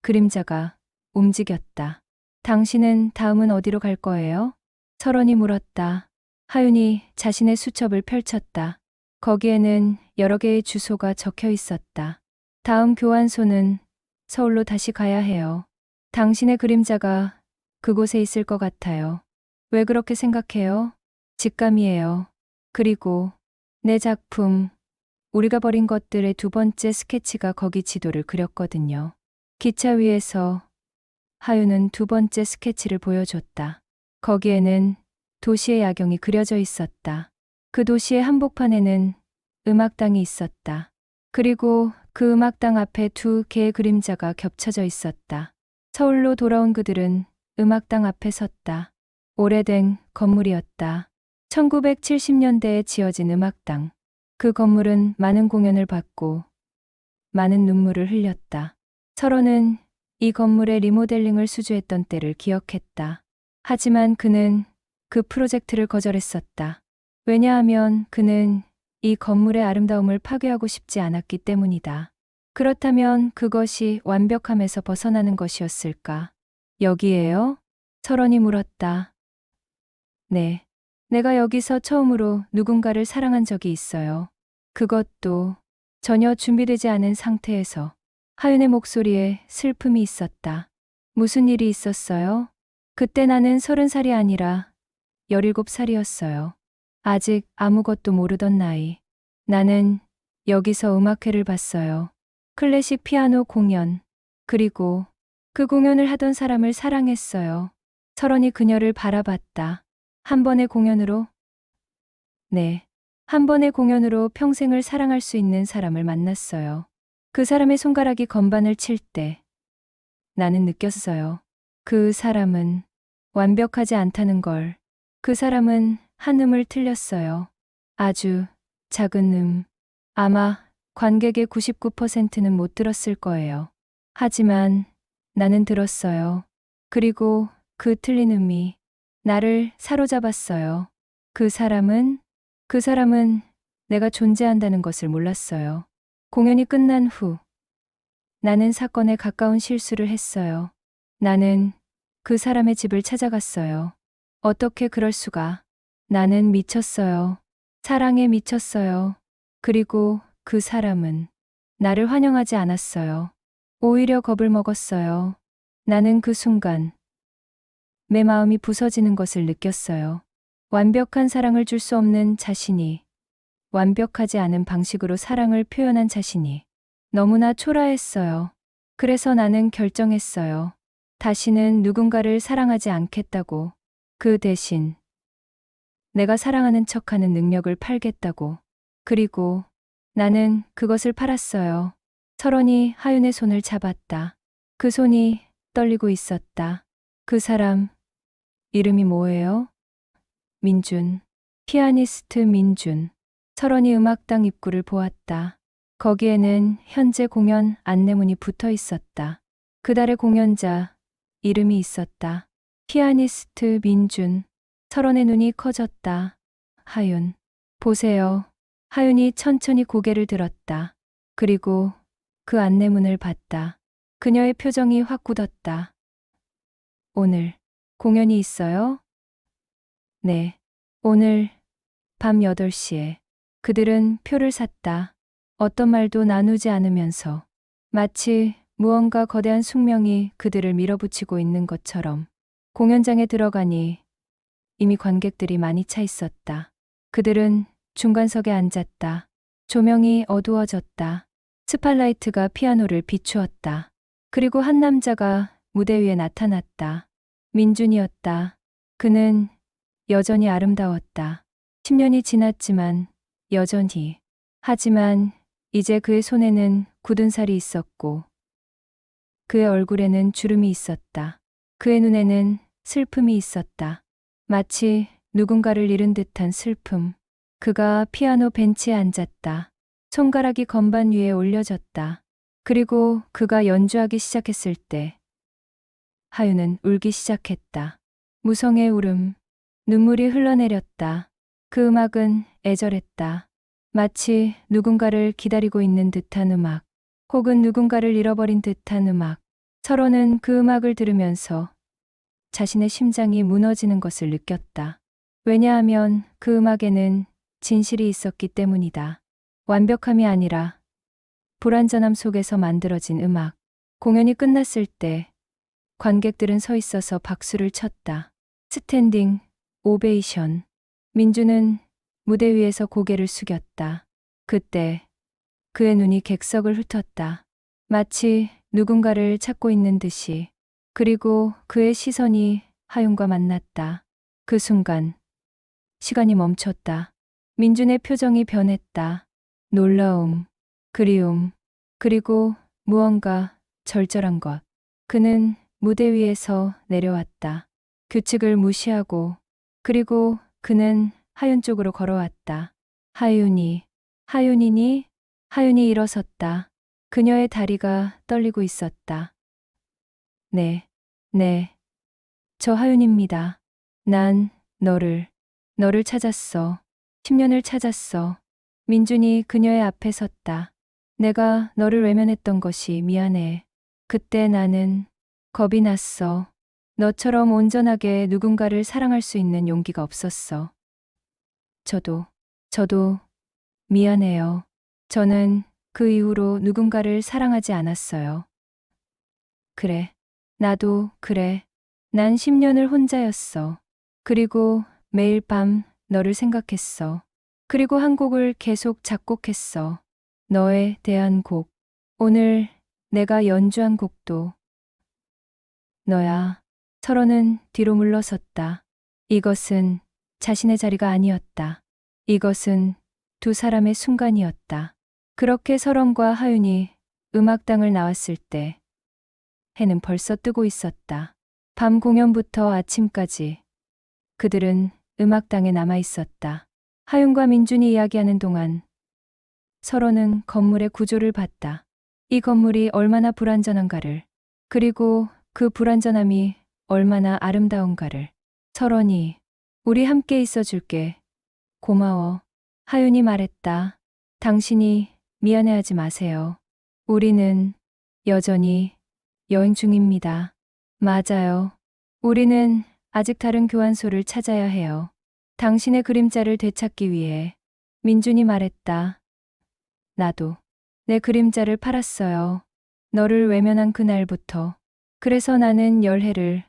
그림자가 움직였다. 당신은 다음은 어디로 갈 거예요? 설원이 물었다. 하윤이 자신의 수첩을 펼쳤다. 거기에는 여러 개의 주소가 적혀 있었다. 다음 교환소는 서울로 다시 가야 해요. 당신의 그림자가 그곳에 있을 것 같아요. 왜 그렇게 생각해요? 직감이에요. 그리고 내 작품, 우리가 버린 것들의 두 번째 스케치가 거기 지도를 그렸거든요. 기차 위에서 하윤은 두 번째 스케치를 보여줬다. 거기에는 도시의 야경이 그려져 있었다. 그 도시의 한복판에는 음악당이 있었다. 그리고 그 음악당 앞에 두 개의 그림자가 겹쳐져 있었다. 서울로 돌아온 그들은 음악당 앞에 섰다. 오래된 건물이었다. 1970년대에 지어진 음악당. 그 건물은 많은 공연을 받고 많은 눈물을 흘렸다. 서로는 이 건물의 리모델링을 수주했던 때를 기억했다. 하지만 그는 그 프로젝트를 거절했었다. 왜냐하면 그는 이 건물의 아름다움을 파괴하고 싶지 않았기 때문이다. 그렇다면 그것이 완벽함에서 벗어나는 것이었을까? 여기에요? 설원이 물었다. 네. 내가 여기서 처음으로 누군가를 사랑한 적이 있어요. 그것도 전혀 준비되지 않은 상태에서. 하윤의 목소리에 슬픔이 있었다. 무슨 일이 있었어요? 그때 나는 30살이 아니라 17살이었어요. 아직 아무것도 모르던 나이. 나는 여기서 음악회를 봤어요. 클래식 피아노 공연. 그리고 그 공연을 하던 사람을 사랑했어요. 설원이 그녀를 바라봤다. 한 번의 공연으로? 네. 한 번의 공연으로 평생을 사랑할 수 있는 사람을 만났어요. 그 사람의 손가락이 건반을 칠 때 나는 느꼈어요. 그 사람은 완벽하지 않다는 걸. 그 사람은 한 음을 틀렸어요. 아주 작은 음. 아마 관객의 99%는 못 들었을 거예요. 하지만 나는 들었어요. 그리고 그 틀린 음이 나를 사로잡았어요. 그 사람은 내가 존재한다는 것을 몰랐어요. 공연이 끝난 후 나는 사건에 가까운 실수를 했어요. 나는 그 사람의 집을 찾아갔어요. 어떻게 그럴 수가. 나는 미쳤어요. 사랑에 미쳤어요. 그리고 그 사람은 나를 환영하지 않았어요. 오히려 겁을 먹었어요. 나는 그 순간 내 마음이 부서지는 것을 느꼈어요. 완벽한 사랑을 줄 수 없는 자신이, 완벽하지 않은 방식으로 사랑을 표현한 자신이 너무나 초라했어요. 그래서 나는 결정했어요. 다시는 누군가를 사랑하지 않겠다고. 그 대신 내가 사랑하는 척하는 능력을 팔겠다고. 그리고 나는 그것을 팔았어요. 설원이 하윤의 손을 잡았다. 그 손이 떨리고 있었다. 그 사람 이름이 뭐예요? 민준. 피아니스트 민준. 설원이 음악당 입구를 보았다. 거기에는 현재 공연 안내문이 붙어 있었다. 그달의 공연자 이름이 있었다. 피아니스트 민준. 설원의 눈이 커졌다. 하윤. 보세요. 하윤이 천천히 고개를 들었다. 그리고 그 안내문을 봤다. 그녀의 표정이 확 굳었다. 오늘 공연이 있어요? 네. 오늘 밤 8시에. 그들은 표를 샀다. 어떤 말도 나누지 않으면서 마치 무언가 거대한 숙명이 그들을 밀어붙이고 있는 것처럼 공연장에 들어가니 이미 관객들이 많이 차 있었다. 그들은 중간석에 앉았다. 조명이 어두워졌다. 스팟라이트가 피아노를 비추었다. 그리고 한 남자가 무대 위에 나타났다. 민준이었다. 그는 여전히 아름다웠다. 10년이 지났지만 여전히. 하지만 이제 그의 손에는 굳은 살이 있었고 그의 얼굴에는 주름이 있었다. 그의 눈에는 슬픔이 있었다. 마치 누군가를 잃은 듯한 슬픔. 그가 피아노 벤치에 앉았다. 손가락이 건반 위에 올려졌다. 그리고 그가 연주하기 시작했을 때 하윤은 울기 시작했다. 무성의 울음. 눈물이 흘러내렸다. 그 음악은 애절했다. 마치 누군가를 기다리고 있는 듯한 음악, 혹은 누군가를 잃어버린 듯한 음악. 서로는 그 음악을 들으면서 자신의 심장이 무너지는 것을 느꼈다. 왜냐하면 그 음악에는 진실이 있었기 때문이다. 완벽함이 아니라 불완전함 속에서 만들어진 음악. 공연이 끝났을 때 관객들은 서 있어서 박수를 쳤다. 스탠딩 오베이션. 민주는 무대 위에서 고개를 숙였다. 그때 그의 눈이 객석을 훑었다. 마치 누군가를 찾고 있는 듯이. 그리고 그의 시선이 하윤과 만났다. 그 순간 시간이 멈췄다. 민준의 표정이 변했다. 놀라움, 그리움, 그리고 무언가 절절한 것. 그는 무대 위에서 내려왔다. 규칙을 무시하고. 그리고 그는 하윤 쪽으로 걸어왔다. 하윤이니? 하윤이 일어섰다. 그녀의 다리가 떨리고 있었다. 네, 저 하윤입니다. 난 너를 찾았어. 10년을 찾았어. 민준이 그녀의 앞에 섰다. 내가 너를 외면했던 것이 미안해. 그때 나는 겁이 났어. 너처럼 온전하게 누군가를 사랑할 수 있는 용기가 없었어. 저도 미안해요. 저는 그 이후로 누군가를 사랑하지 않았어요. 그래. 나도 그래. 난 10년을 혼자였어. 그리고 매일 밤 너를 생각했어. 그리고 한 곡을 계속 작곡했어. 너에 대한 곡. 오늘 내가 연주한 곡도 너야. 서로는 뒤로 물러섰다. 이것은 자신의 자리가 아니었다. 이것은 두 사람의 순간이었다. 그렇게 설원과 하윤이 음악당을 나왔을 때 해는 벌써 뜨고 있었다. 밤 공연부터 아침까지 그들은 음악당에 남아 있었다. 하윤과 민준이 이야기하는 동안 서로는 건물의 구조를 봤다. 이 건물이 얼마나 불완전한가를, 그리고 그 불완전함이 얼마나 아름다운가를. 설원이 우리 함께 있어 줄게. 고마워. 하윤이 말했다. 당신이 미안해하지 마세요. 우리는 여전히 여행 중입니다. 맞아요. 우리는 아직 다른 교환소를 찾아야 해요. 당신의 그림자를 되찾기 위해. 민준이 말했다. 나도 내 그림자를 팔았어요. 너를 외면한 그날부터. 그래서 나는 열해를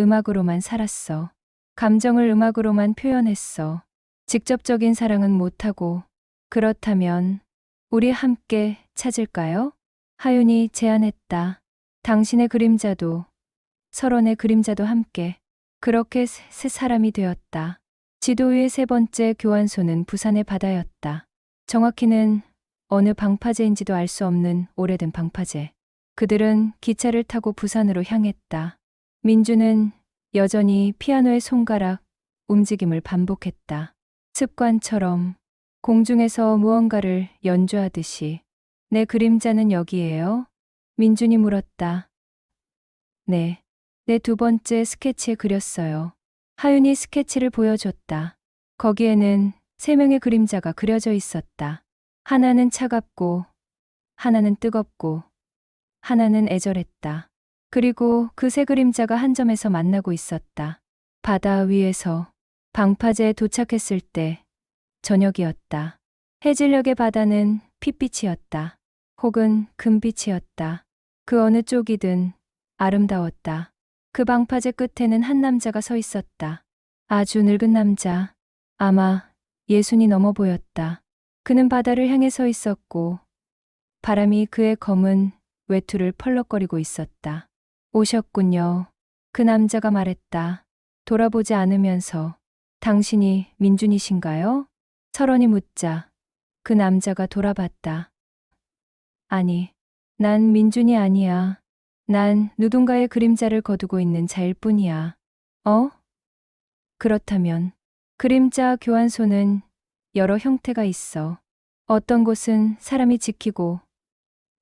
음악으로만 살았어. 감정을 음악으로만 표현했어. 직접적인 사랑은 못하고. 그렇다면 우리 함께 찾을까요? 하윤이 제안했다. 당신의 그림자도 서론의 그림자도 함께. 그렇게 세 사람이 되었다. 지도 위의 세 번째 교환소는 부산의 바다였다. 정확히는 어느 방파제인지도 알 수 없는 오래된 방파제. 그들은 기차를 타고 부산으로 향했다. 민주는 여전히 피아노의 손가락 움직임을 반복했다. 습관처럼 공중에서 무언가를 연주하듯이. 내 그림자는 여기에요? 민준이 물었다. 네. 내 두 번째 스케치에 그렸어요. 하윤이 스케치를 보여줬다. 거기에는 세 명의 그림자가 그려져 있었다. 하나는 차갑고, 하나는 뜨겁고, 하나는 애절했다. 그리고 그 세 그림자가 한 점에서 만나고 있었다. 바다 위에서 방파제에 도착했을 때 저녁이었다. 해질녘의 바다는 핏빛이었다. 혹은 금빛이었다. 그 어느 쪽이든 아름다웠다. 그 방파제 끝에는 한 남자가 서 있었다. 아주 늙은 남자. 아마 예순이 넘어 보였다. 그는 바다를 향해 서 있었고 바람이 그의 검은 외투를 펄럭거리고 있었다. 오셨군요. 그 남자가 말했다. 돌아보지 않으면서. 당신이 민준이신가요? 설원이 묻자 그 남자가 돌아봤다. 아니, 난 민준이 아니야. 난 누군가의 그림자를 거두고 있는 자일 뿐이야. 어? 그렇다면 그림자 교환소는 여러 형태가 있어. 어떤 곳은 사람이 지키고,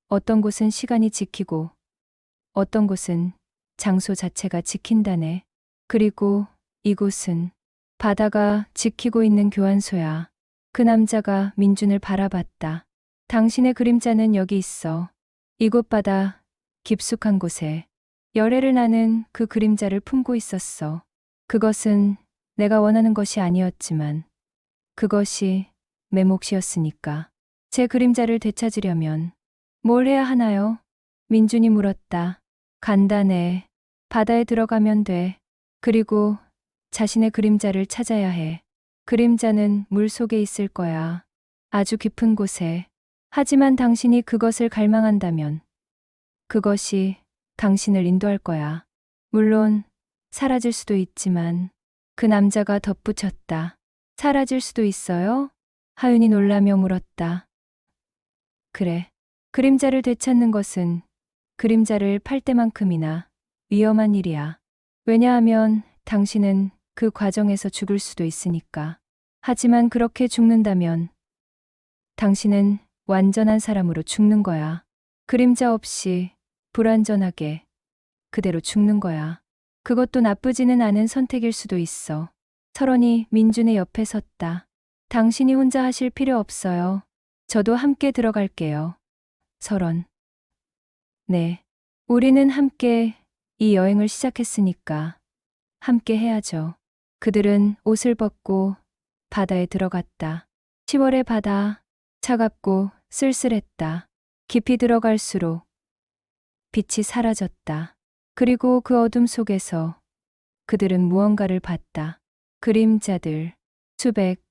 어떤 곳은 시간이 지키고, 어떤 곳은 장소 자체가 지킨다네. 그리고 이곳은 바다가 지키고 있는 교환소야. 그 남자가 민준을 바라봤다. 당신의 그림자는 여기 있어. 이곳 바다 깊숙한 곳에 열애를 나는 그 그림자를 품고 있었어. 그것은 내가 원하는 것이 아니었지만 그것이 내 몫이었으니까. 제 그림자를 되찾으려면 뭘 해야 하나요? 민준이 물었다. 간단해. 바다에 들어가면 돼. 그리고 자신의 그림자를 찾아야 해. 그림자는 물 속에 있을 거야. 아주 깊은 곳에. 하지만 당신이 그것을 갈망한다면 그것이 당신을 인도할 거야. 물론 사라질 수도 있지만. 그 남자가 덧붙였다. 사라질 수도 있어요? 하윤이 놀라며 물었다. 그래. 그림자를 되찾는 것은 그림자를 팔 때만큼이나 위험한 일이야. 왜냐하면 당신은 그 과정에서 죽을 수도 있으니까. 하지만 그렇게 죽는다면 당신은 완전한 사람으로 죽는 거야. 그림자 없이 불완전하게 그대로 죽는 거야. 그것도 나쁘지는 않은 선택일 수도 있어. 설원이 민준의 옆에 섰다. 당신이 혼자 하실 필요 없어요. 저도 함께 들어갈게요. 설원. 네. 우리는 함께 이 여행을 시작했으니까 함께 해야죠. 그들은 옷을 벗고 바다에 들어갔다. 10월의 바다, 차갑고 쓸쓸했다. 깊이 들어갈수록 빛이 사라졌다. 그리고 그 어둠 속에서 그들은 무언가를 봤다. 그림자들, 수백,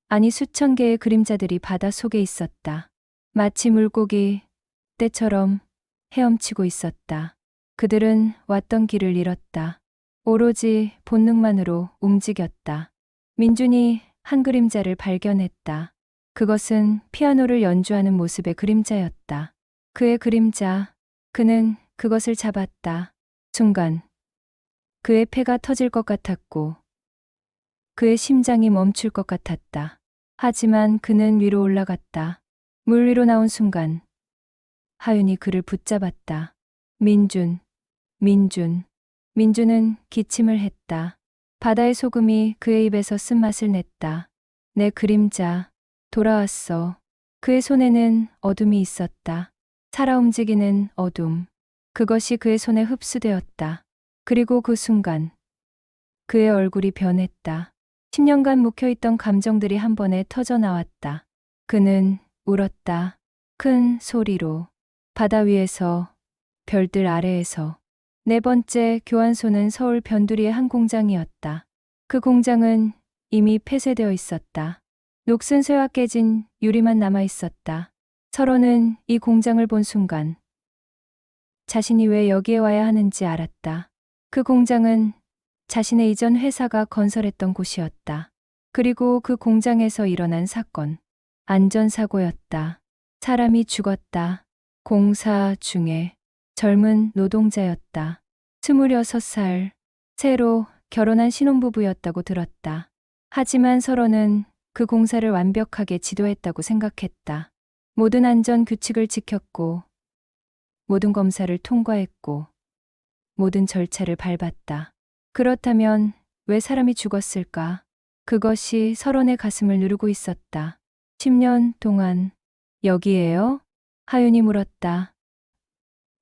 아니 수천 개의 그림자들이 바다 속에 있었다. 마치 물고기, 떼처럼 헤엄치고 있었다. 그들은 왔던 길을 잃었다. 오로지 본능만으로 움직였다. 민준이 한 그림자를 발견했다. 그것은 피아노를 연주하는 모습의 그림자였다. 그의 그림자, 그는 그것을 잡았다. 순간 그의 폐가 터질 것 같았고 그의 심장이 멈출 것 같았다. 하지만 그는 위로 올라갔다. 물 위로 나온 순간 하윤이 그를 붙잡았다. 민준, 민준. 민준은 기침을 했다. 바다의 소금이 그의 입에서 쓴맛을 냈다. 내 그림자, 돌아왔어. 그의 손에는 어둠이 있었다. 살아 움직이는 어둠. 그것이 그의 손에 흡수되었다. 그리고 그 순간 그의 얼굴이 변했다. 10년간 묵혀있던 감정들이 한 번에 터져 나왔다. 그는 울었다. 큰 소리로. 바다 위에서, 별들 아래에서. 네 번째 교환소는 서울 변두리의 한 공장이었다. 그 공장은 이미 폐쇄되어 있었다. 녹슨 쇠와 깨진 유리만 남아 있었다. 서로는 이 공장을 본 순간 자신이 왜 여기에 와야 하는지 알았다. 그 공장은 자신의 이전 회사가 건설했던 곳이었다. 그리고 그 공장에서 일어난 사건. 안전사고였다. 사람이 죽었다. 공사 중에 젊은 노동자였다. 26살, 새로 결혼한 신혼부부였다고 들었다. 하지만 서로는 그 공사를 완벽하게 지도했다고 생각했다. 모든 안전 규칙을 지켰고, 모든 검사를 통과했고, 모든 절차를 밟았다. 그렇다면 왜 사람이 죽었을까? 그것이 서론의 가슴을 누르고 있었다. 10년 동안 여기에요? 하윤이 물었다.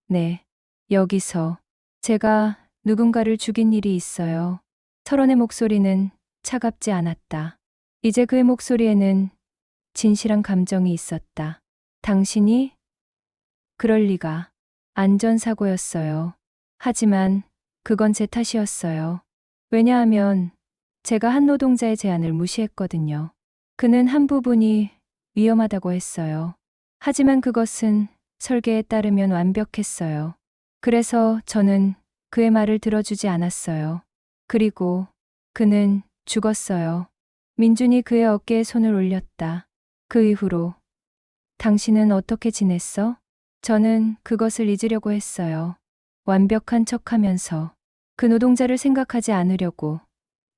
네, 여기서 제가 누군가를 죽인 일이 있어요. 서론의 목소리는 차갑지 않았다. 이제 그의 목소리에는 진실한 감정이 있었다. 당신이? 그럴 리가. 안전사고였어요. 하지만 그건 제 탓이었어요. 왜냐하면 제가 한 노동자의 제안을 무시했거든요. 그는 한 부분이 위험하다고 했어요. 하지만 그것은 설계에 따르면 완벽했어요. 그래서 저는 그의 말을 들어주지 않았어요. 그리고 그는 죽었어요. 민준이 그의 어깨에 손을 올렸다. 그 이후로 당신은 어떻게 지냈어? 저는 그것을 잊으려고 했어요. 완벽한 척하면서 그 노동자를 생각하지 않으려고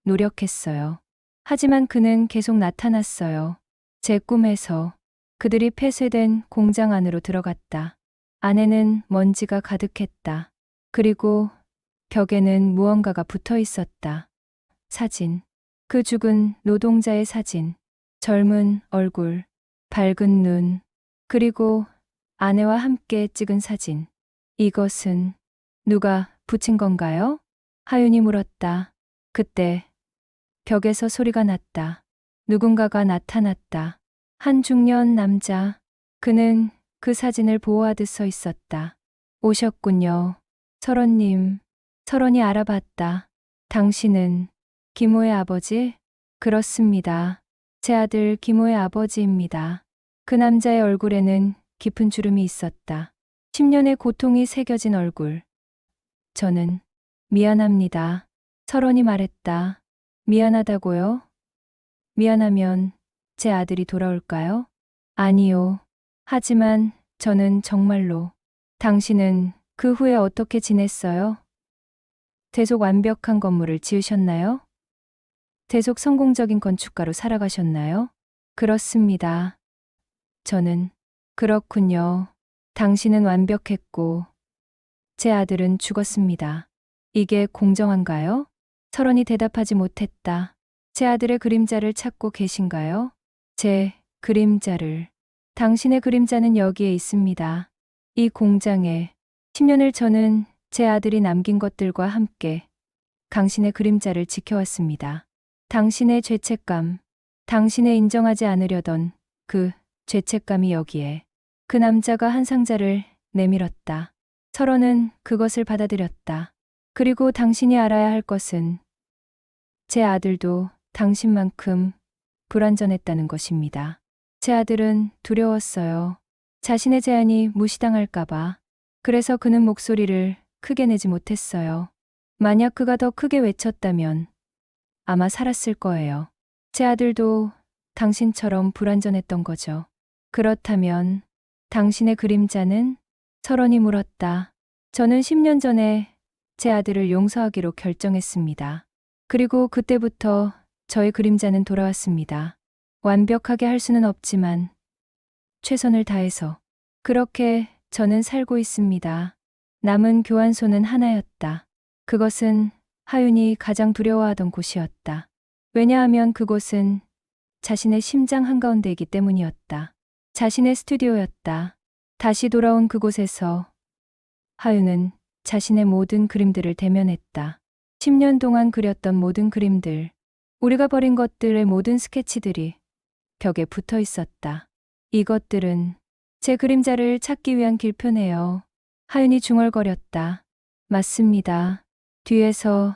노력했어요. 하지만 그는 계속 나타났어요. 제 꿈에서. 그들이 폐쇄된 공장 안으로 들어갔다. 안에는 먼지가 가득했다. 그리고 벽에는 무언가가 붙어 있었다. 사진. 그 죽은 노동자의 사진. 젊은 얼굴, 밝은 눈, 그리고 아내와 함께 찍은 사진. 이것은 누가 붙인 건가요? 하윤이 물었다. 그때 벽에서 소리가 났다. 누군가가 나타났다. 한 중년 남자. 그는 그 사진을 보호하듯 서 있었다. 오셨군요. 설원님. 설원이 알아봤다. 당신은 김호의 아버지? 그렇습니다. 제 아들 김호의 아버지입니다. 그 남자의 얼굴에는 깊은 주름이 있었다. 10년의 고통이 새겨진 얼굴. 저는 미안합니다. 설원이 말했다. 미안하다고요? 미안하면 제 아들이 돌아올까요? 아니요. 하지만 저는 정말로. 당신은 그 후에 어떻게 지냈어요? 대속 완벽한 건물을 지으셨나요? 대속 성공적인 건축가로 살아가셨나요? 그렇습니다. 저는 그렇군요. 당신은 완벽했고 제 아들은 죽었습니다. 이게 공정한가요? 설원이 대답하지 못했다. 제 아들의 그림자를 찾고 계신가요? 제 그림자를. 당신의 그림자는 여기에 있습니다. 이 공장에 10년을 저는 제 아들이 남긴 것들과 함께 당신의 그림자를 지켜왔습니다. 당신의 죄책감, 당신의 인정하지 않으려던 그 죄책감이 여기에. 그 남자가 한 상자를 내밀었다. 설원은 그것을 받아들였다. 그리고 당신이 알아야 할 것은 제 아들도 당신만큼 불완전했다는 것입니다. 제 아들은 두려웠어요. 자신의 제안이 무시당할까봐. 그래서 그는 목소리를 크게 내지 못했어요. 만약 그가 더 크게 외쳤다면 아마 살았을 거예요. 제 아들도 당신처럼 불완전했던 거죠. 그렇다면 당신의 그림자는? 설원이 물었다. 저는 10년 전에 제 아들을 용서하기로 결정했습니다. 그리고 그때부터 저의 그림자는 돌아왔습니다. 완벽하게 할 수는 없지만 최선을 다해서. 그렇게 저는 살고 있습니다. 남은 교환소는 하나였다. 그것은 하윤이 가장 두려워하던 곳이었다. 왜냐하면 그곳은 자신의 심장 한가운데이기 때문이었다. 자신의 스튜디오였다. 다시 돌아온 그곳에서 하윤은 자신의 모든 그림들을 대면했다. 10년 동안 그렸던 모든 그림들, 우리가 버린 것들의 모든 스케치들이 벽에 붙어 있었다. 이것들은 제 그림자를 찾기 위한 길표네요. 하윤이 중얼거렸다. 맞습니다. 뒤에서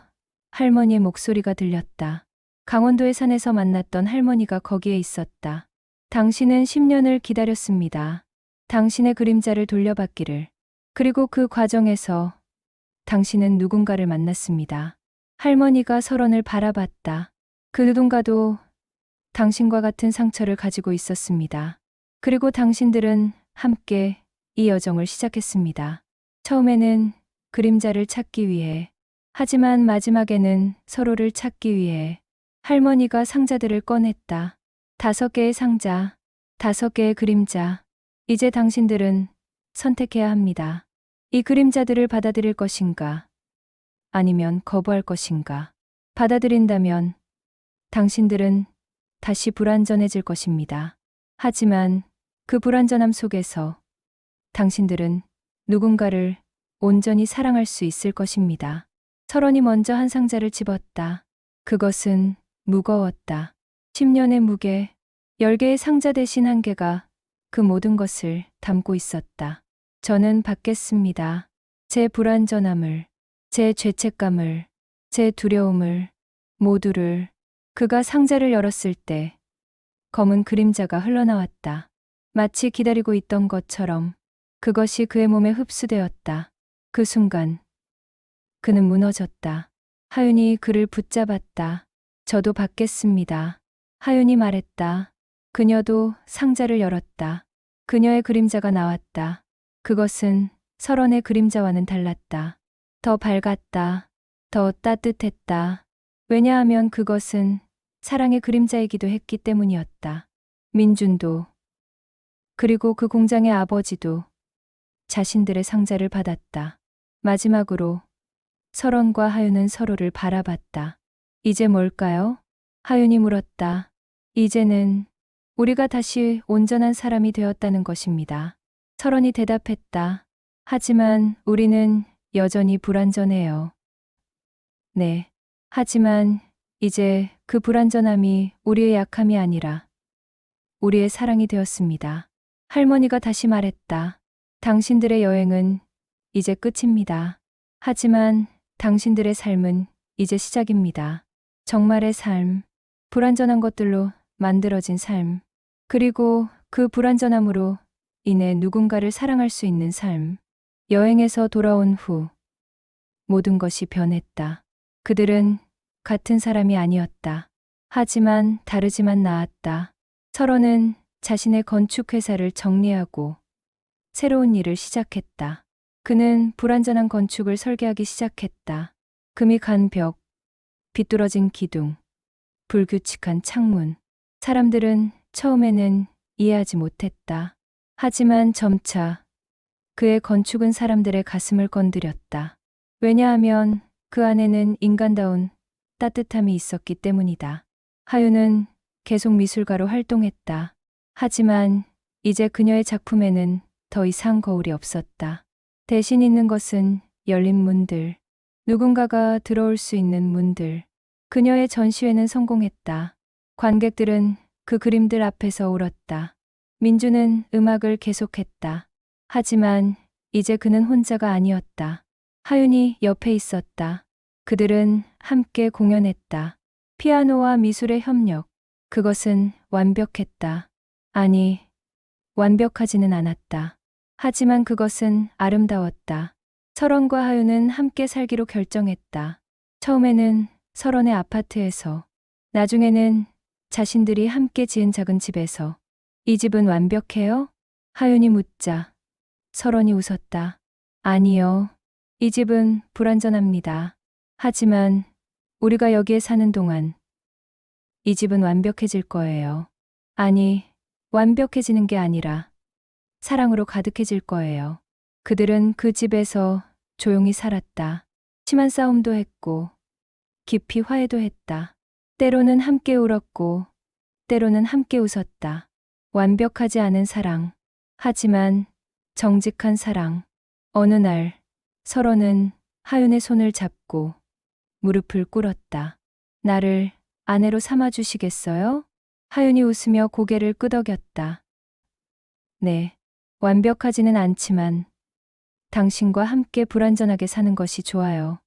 할머니의 목소리가 들렸다. 강원도의 산에서 만났던 할머니가 거기에 있었다. 당신은 10년을 기다렸습니다. 당신의 그림자를 돌려받기를. 그리고 그 과정에서 당신은 누군가를 만났습니다. 할머니가 설원을 바라봤다. 그 누군가도 당신과 같은 상처를 가지고 있었습니다. 그리고 당신들은 함께 이 여정을 시작했습니다. 처음에는 그림자를 찾기 위해, 하지만 마지막에는 서로를 찾기 위해 할머니가 상자들을 꺼냈다. 5개의 상자, 5개의 그림자. 이제 당신들은 선택해야 합니다. 이 그림자들을 받아들일 것인가? 아니면 거부할 것인가? 받아들인다면 당신들은 다시 불완전해질 것입니다. 하지만 그 불완전함 속에서 당신들은 누군가를 온전히 사랑할 수 있을 것입니다. 설원이 먼저 한 상자를 집었다. 그것은 무거웠다. 10년의 무게, 10개의 상자 대신 한 개가 그 모든 것을 담고 있었다. 저는 받겠습니다. 제 불완전함을, 제 죄책감을, 제 두려움을, 모두를. 그가 상자를 열었을 때 검은 그림자가 흘러나왔다. 마치 기다리고 있던 것처럼 그것이 그의 몸에 흡수되었다. 그 순간 그는 무너졌다. 하윤이 그를 붙잡았다. 저도 받겠습니다. 하윤이 말했다. 그녀도 상자를 열었다. 그녀의 그림자가 나왔다. 그것은 설원의 그림자와는 달랐다. 더 밝았다. 더 따뜻했다. 왜냐하면 그것은 사랑의 그림자이기도 했기 때문이었다. 민준도, 그리고 그 공장의 아버지도 자신들의 상자를 받았다. 마지막으로 설원과 하윤은 서로를 바라봤다. 이제 뭘까요? 하윤이 물었다. 이제는 우리가 다시 온전한 사람이 되었다는 것입니다. 설원이 대답했다. 하지만 우리는 여전히 불완전해요. 네. 하지만 이제 그 불완전함이 우리의 약함이 아니라 우리의 사랑이 되었습니다. 할머니가 다시 말했다. 당신들의 여행은 이제 끝입니다. 하지만 당신들의 삶은 이제 시작입니다. 정말의 삶, 불완전한 것들로 만들어진 삶, 그리고 그 불완전함으로 인해 누군가를 사랑할 수 있는 삶. 여행에서 돌아온 후 모든 것이 변했다. 그들은 같은 사람이 아니었다. 하지만 다르지만 나았다. 설원은 자신의 건축회사를 정리하고 새로운 일을 시작했다. 그는 불완전한 건축을 설계하기 시작했다. 금이 간 벽, 비뚤어진 기둥, 불규칙한 창문. 사람들은 처음에는 이해하지 못했다. 하지만 점차 그의 건축은 사람들의 가슴을 건드렸다. 왜냐하면 그 안에는 인간다운 따뜻함이 있었기 때문이다. 하윤은 계속 미술가로 활동했다. 하지만 이제 그녀의 작품에는 더 이상 거울이 없었다. 대신 있는 것은 열린 문들, 누군가가 들어올 수 있는 문들. 그녀의 전시회는 성공했다. 관객들은 그 그림들 앞에서 울었다. 민주는 음악을 계속했다. 하지만 이제 그는 혼자가 아니었다. 하윤이 옆에 있었다. 그들은 함께 공연했다. 피아노와 미술의 협력. 그것은 완벽했다. 아니, 완벽하지는 않았다. 하지만 그것은 아름다웠다. 설원과 하윤은 함께 살기로 결정했다. 처음에는 설원의 아파트에서, 나중에는 자신들이 함께 지은 작은 집에서. 이 집은 완벽해요? 하윤이 묻자 설원이 웃었다. 아니요. 이 집은 불완전합니다. 하지만 우리가 여기에 사는 동안 이 집은 완벽해질 거예요. 아니, 완벽해지는 게 아니라 사랑으로 가득해질 거예요. 그들은 그 집에서 조용히 살았다. 심한 싸움도 했고 깊이 화해도 했다. 때로는 함께 울었고 때로는 함께 웃었다. 완벽하지 않은 사랑. 하지만 정직한 사랑. 어느 날 설원은 하윤의 손을 잡고 무릎을 꿇었다. 나를 아내로 삼아주시겠어요? 하윤이 웃으며 고개를 끄덕였다. 네. 완벽하지는 않지만 당신과 함께 불완전하게 사는 것이 좋아요.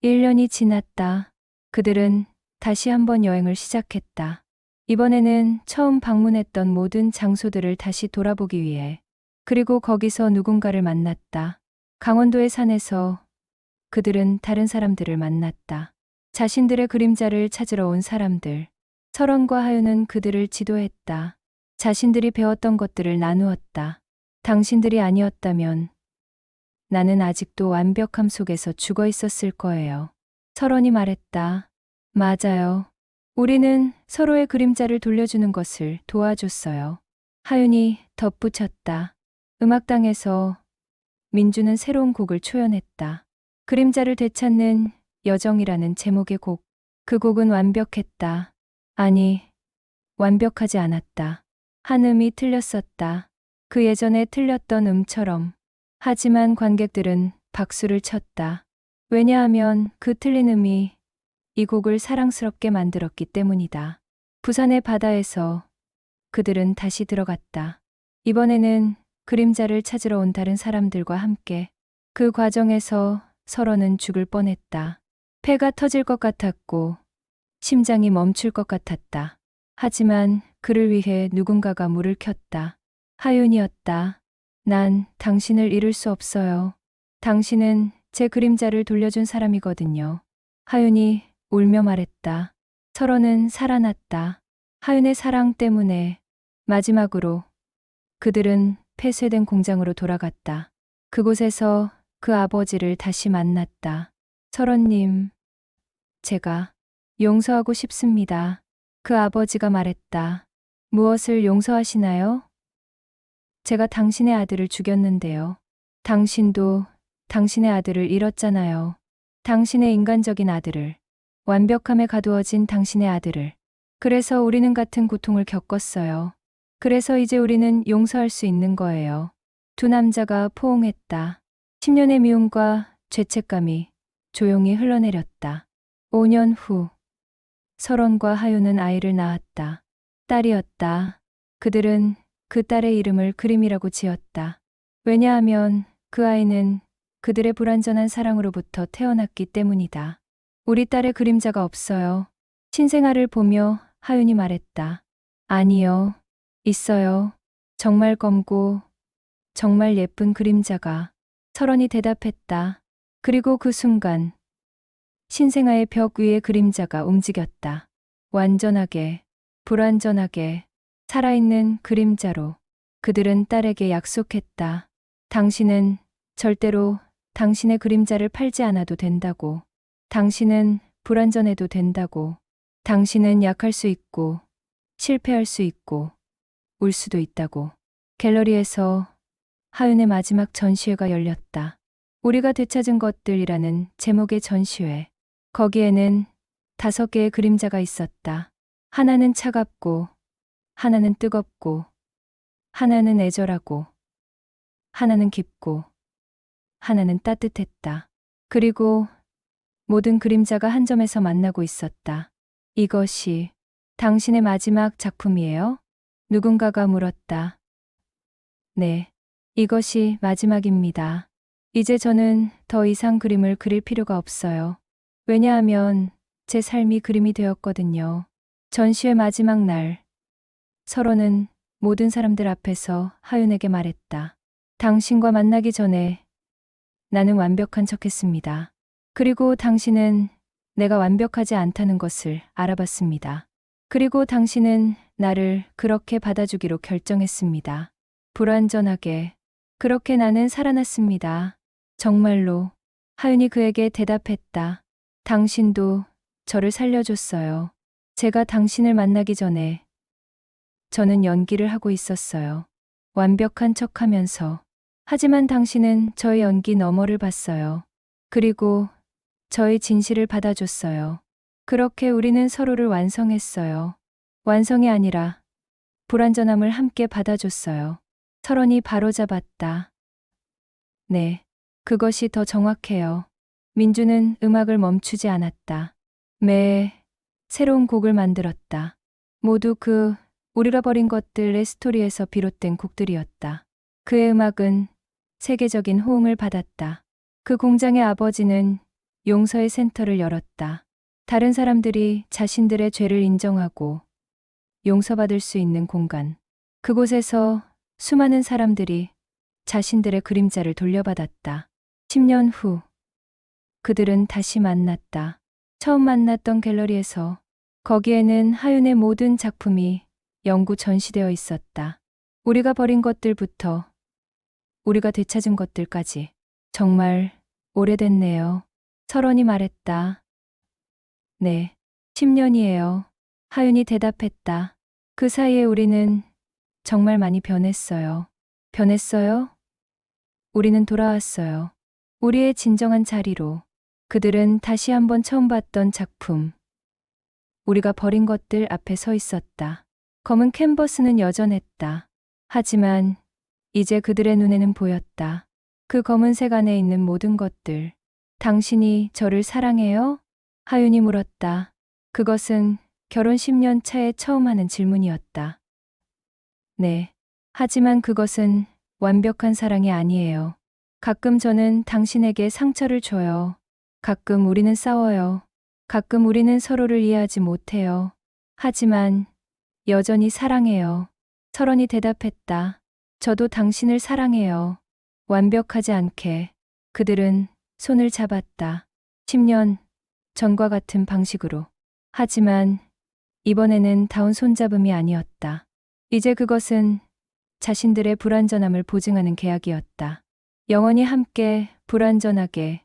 1년이 지났다. 그들은 다시 한번 여행을 시작했다. 이번에는 처음 방문했던 모든 장소들을 다시 돌아보기 위해. 그리고 거기서 누군가를 만났다. 강원도의 산에서 그들은 다른 사람들을 만났다. 자신들의 그림자를 찾으러 온 사람들. 설원과 하윤은 그들을 지도했다. 자신들이 배웠던 것들을 나누었다. 당신들이 아니었다면 나는 아직도 완벽함 속에서 죽어 있었을 거예요. 설원이 말했다. 맞아요. 우리는 서로의 그림자를 돌려주는 것을 도와줬어요. 하윤이 덧붙였다. 음악당에서 민주는 새로운 곡을 초연했다. 그림자를 되찾는 여정이라는 제목의 곡. 그 곡은 완벽했다. 아니, 완벽하지 않았다. 한 음이 틀렸었다. 그 예전에 틀렸던 음처럼. 하지만 관객들은 박수를 쳤다. 왜냐하면 그 틀린 음이 이 곡을 사랑스럽게 만들었기 때문이다. 부산의 바다에서 그들은 다시 들어갔다. 이번에는 그림자를 찾으러 온 다른 사람들과 함께. 그 과정에서 설원은 죽을 뻔했다. 폐가 터질 것 같았고 심장이 멈출 것 같았다. 하지만 그를 위해 누군가가 물을 켰다. 하윤이었다. 난 당신을 잃을 수 없어요. 당신은 제 그림자를 돌려준 사람이거든요. 하윤이 울며 말했다. 설원은 살아났다. 하윤의 사랑 때문에. 마지막으로 그들은 폐쇄된 공장으로 돌아갔다. 그곳에서 그 아버지를 다시 만났다. 설원님, 제가 용서하고 싶습니다. 그 아버지가 말했다. 무엇을 용서하시나요? 제가 당신의 아들을 죽였는데요. 당신도 당신의 아들을 잃었잖아요. 당신의 인간적인 아들을. 완벽함에 가두어진 당신의 아들을. 그래서 우리는 같은 고통을 겪었어요. 그래서 이제 우리는 용서할 수 있는 거예요. 두 남자가 포옹했다. 10년의 미움과 죄책감이 조용히 흘러내렸다. 5년 후, 설원과 하윤은 아이를 낳았다. 딸이었다. 그들은 그 딸의 이름을 그림이라고 지었다. 왜냐하면 그 아이는 그들의 불완전한 사랑으로부터 태어났기 때문이다. 우리 딸의 그림자가 없어요. 신생아를 보며 하윤이 말했다. 아니요. 있어요. 정말 검고 정말 예쁜 그림자가. 설원이 대답했다. 그리고 그 순간 신생아의 벽 위의 그림자가 움직였다. 완전하게, 불완전하게, 살아있는 그림자로. 그들은 딸에게 약속했다. 당신은 절대로 당신의 그림자를 팔지 않아도 된다고. 당신은 불완전해도 된다고. 당신은 약할 수 있고, 실패할 수 있고, 울 수도 있다고. 갤러리에서 하윤의 마지막 전시회가 열렸다. 우리가 되찾은 것들이라는 제목의 전시회. 거기에는 5개의 그림자가 있었다. 하나는 차갑고, 하나는 뜨겁고, 하나는 애절하고, 하나는 깊고, 하나는 따뜻했다. 그리고 모든 그림자가 한 점에서 만나고 있었다. 이것이 당신의 마지막 작품이에요? 누군가가 물었다. 네, 이것이 마지막입니다. 이제 저는 더 이상 그림을 그릴 필요가 없어요. 왜냐하면 제 삶이 그림이 되었거든요. 전시회 마지막 날, 설원은 모든 사람들 앞에서 하윤에게 말했다. 당신과 만나기 전에 나는 완벽한 척했습니다. 그리고 당신은 내가 완벽하지 않다는 것을 알아봤습니다. 그리고 당신은 나를 그렇게 받아주기로 결정했습니다. 불완전하게. 그렇게 나는 살아났습니다. 정말로. 하윤이 그에게 대답했다. 당신도 저를 살려줬어요. 제가 당신을 만나기 전에 저는 연기를 하고 있었어요. 완벽한 척하면서. 하지만 당신은 저의 연기 너머를 봤어요. 그리고 저의 진실을 받아줬어요. 그렇게 우리는 서로를 완성했어요. 완성이 아니라 불완전함을 함께 받아줬어요. 설원이 바로잡았다. 네, 그것이 더 정확해요. 민주는 음악을 멈추지 않았다. 매해 새로운 곡을 만들었다. 모두 우리가 버린 것들의 스토리에서 비롯된 곡들이었다. 그의 음악은 세계적인 호응을 받았다. 그 공장의 아버지는 용서의 센터를 열었다. 다른 사람들이 자신들의 죄를 인정하고 용서받을 수 있는 공간. 그곳에서 수많은 사람들이 자신들의 그림자를 돌려받았다. 10년 후, 그들은 다시 만났다. 처음 만났던 갤러리에서 거기에는 하윤의 모든 작품이 영구 전시되어 있었다. 우리가 버린 것들부터 우리가 되찾은 것들까지. 정말 오래됐네요. 설원이 말했다. 네, 10년이에요. 하윤이 대답했다. 그 사이에 우리는 정말 많이 변했어요. 변했어요? 우리는 돌아왔어요. 우리의 진정한 자리로. 그들은 다시 한번 처음 봤던 작품. 우리가 버린 것들 앞에 서 있었다. 검은 캔버스는 여전했다. 하지만 이제 그들의 눈에는 보였다. 그 검은색 안에 있는 모든 것들. 당신이 저를 사랑해요? 하윤이 물었다. 그것은 결혼 10년 차에 처음 하는 질문이었다. 네. 하지만 그것은 완벽한 사랑이 아니에요. 가끔 저는 당신에게 상처를 줘요. 가끔 우리는 싸워요. 가끔 우리는 서로를 이해하지 못해요. 하지만 여전히 사랑해요. 설원이 대답했다. 저도 당신을 사랑해요. 완벽하지 않게. 그들은 손을 잡았다. 10년 전과 같은 방식으로. 하지만 이번에는 다운 손잡음이 아니었다. 이제 그것은 자신들의 불완전함을 보증하는 계약이었다. 영원히 함께 불완전하게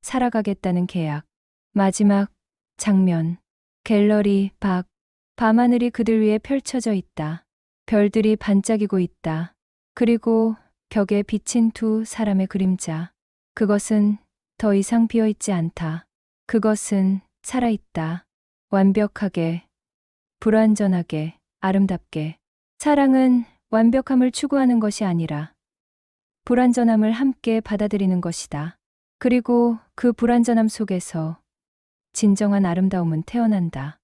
살아가겠다는 계약. 마지막 장면. 갤러리 밖. 밤하늘이 그들 위에 펼쳐져 있다. 별들이 반짝이고 있다. 그리고 벽에 비친 두 사람의 그림자. 그것은 더 이상 비어 있지 않다. 그것은 살아있다. 완벽하게, 불완전하게, 아름답게. 사랑은 완벽함을 추구하는 것이 아니라 불완전함을 함께 받아들이는 것이다. 그리고 그 불완전함 속에서 진정한 아름다움은 태어난다.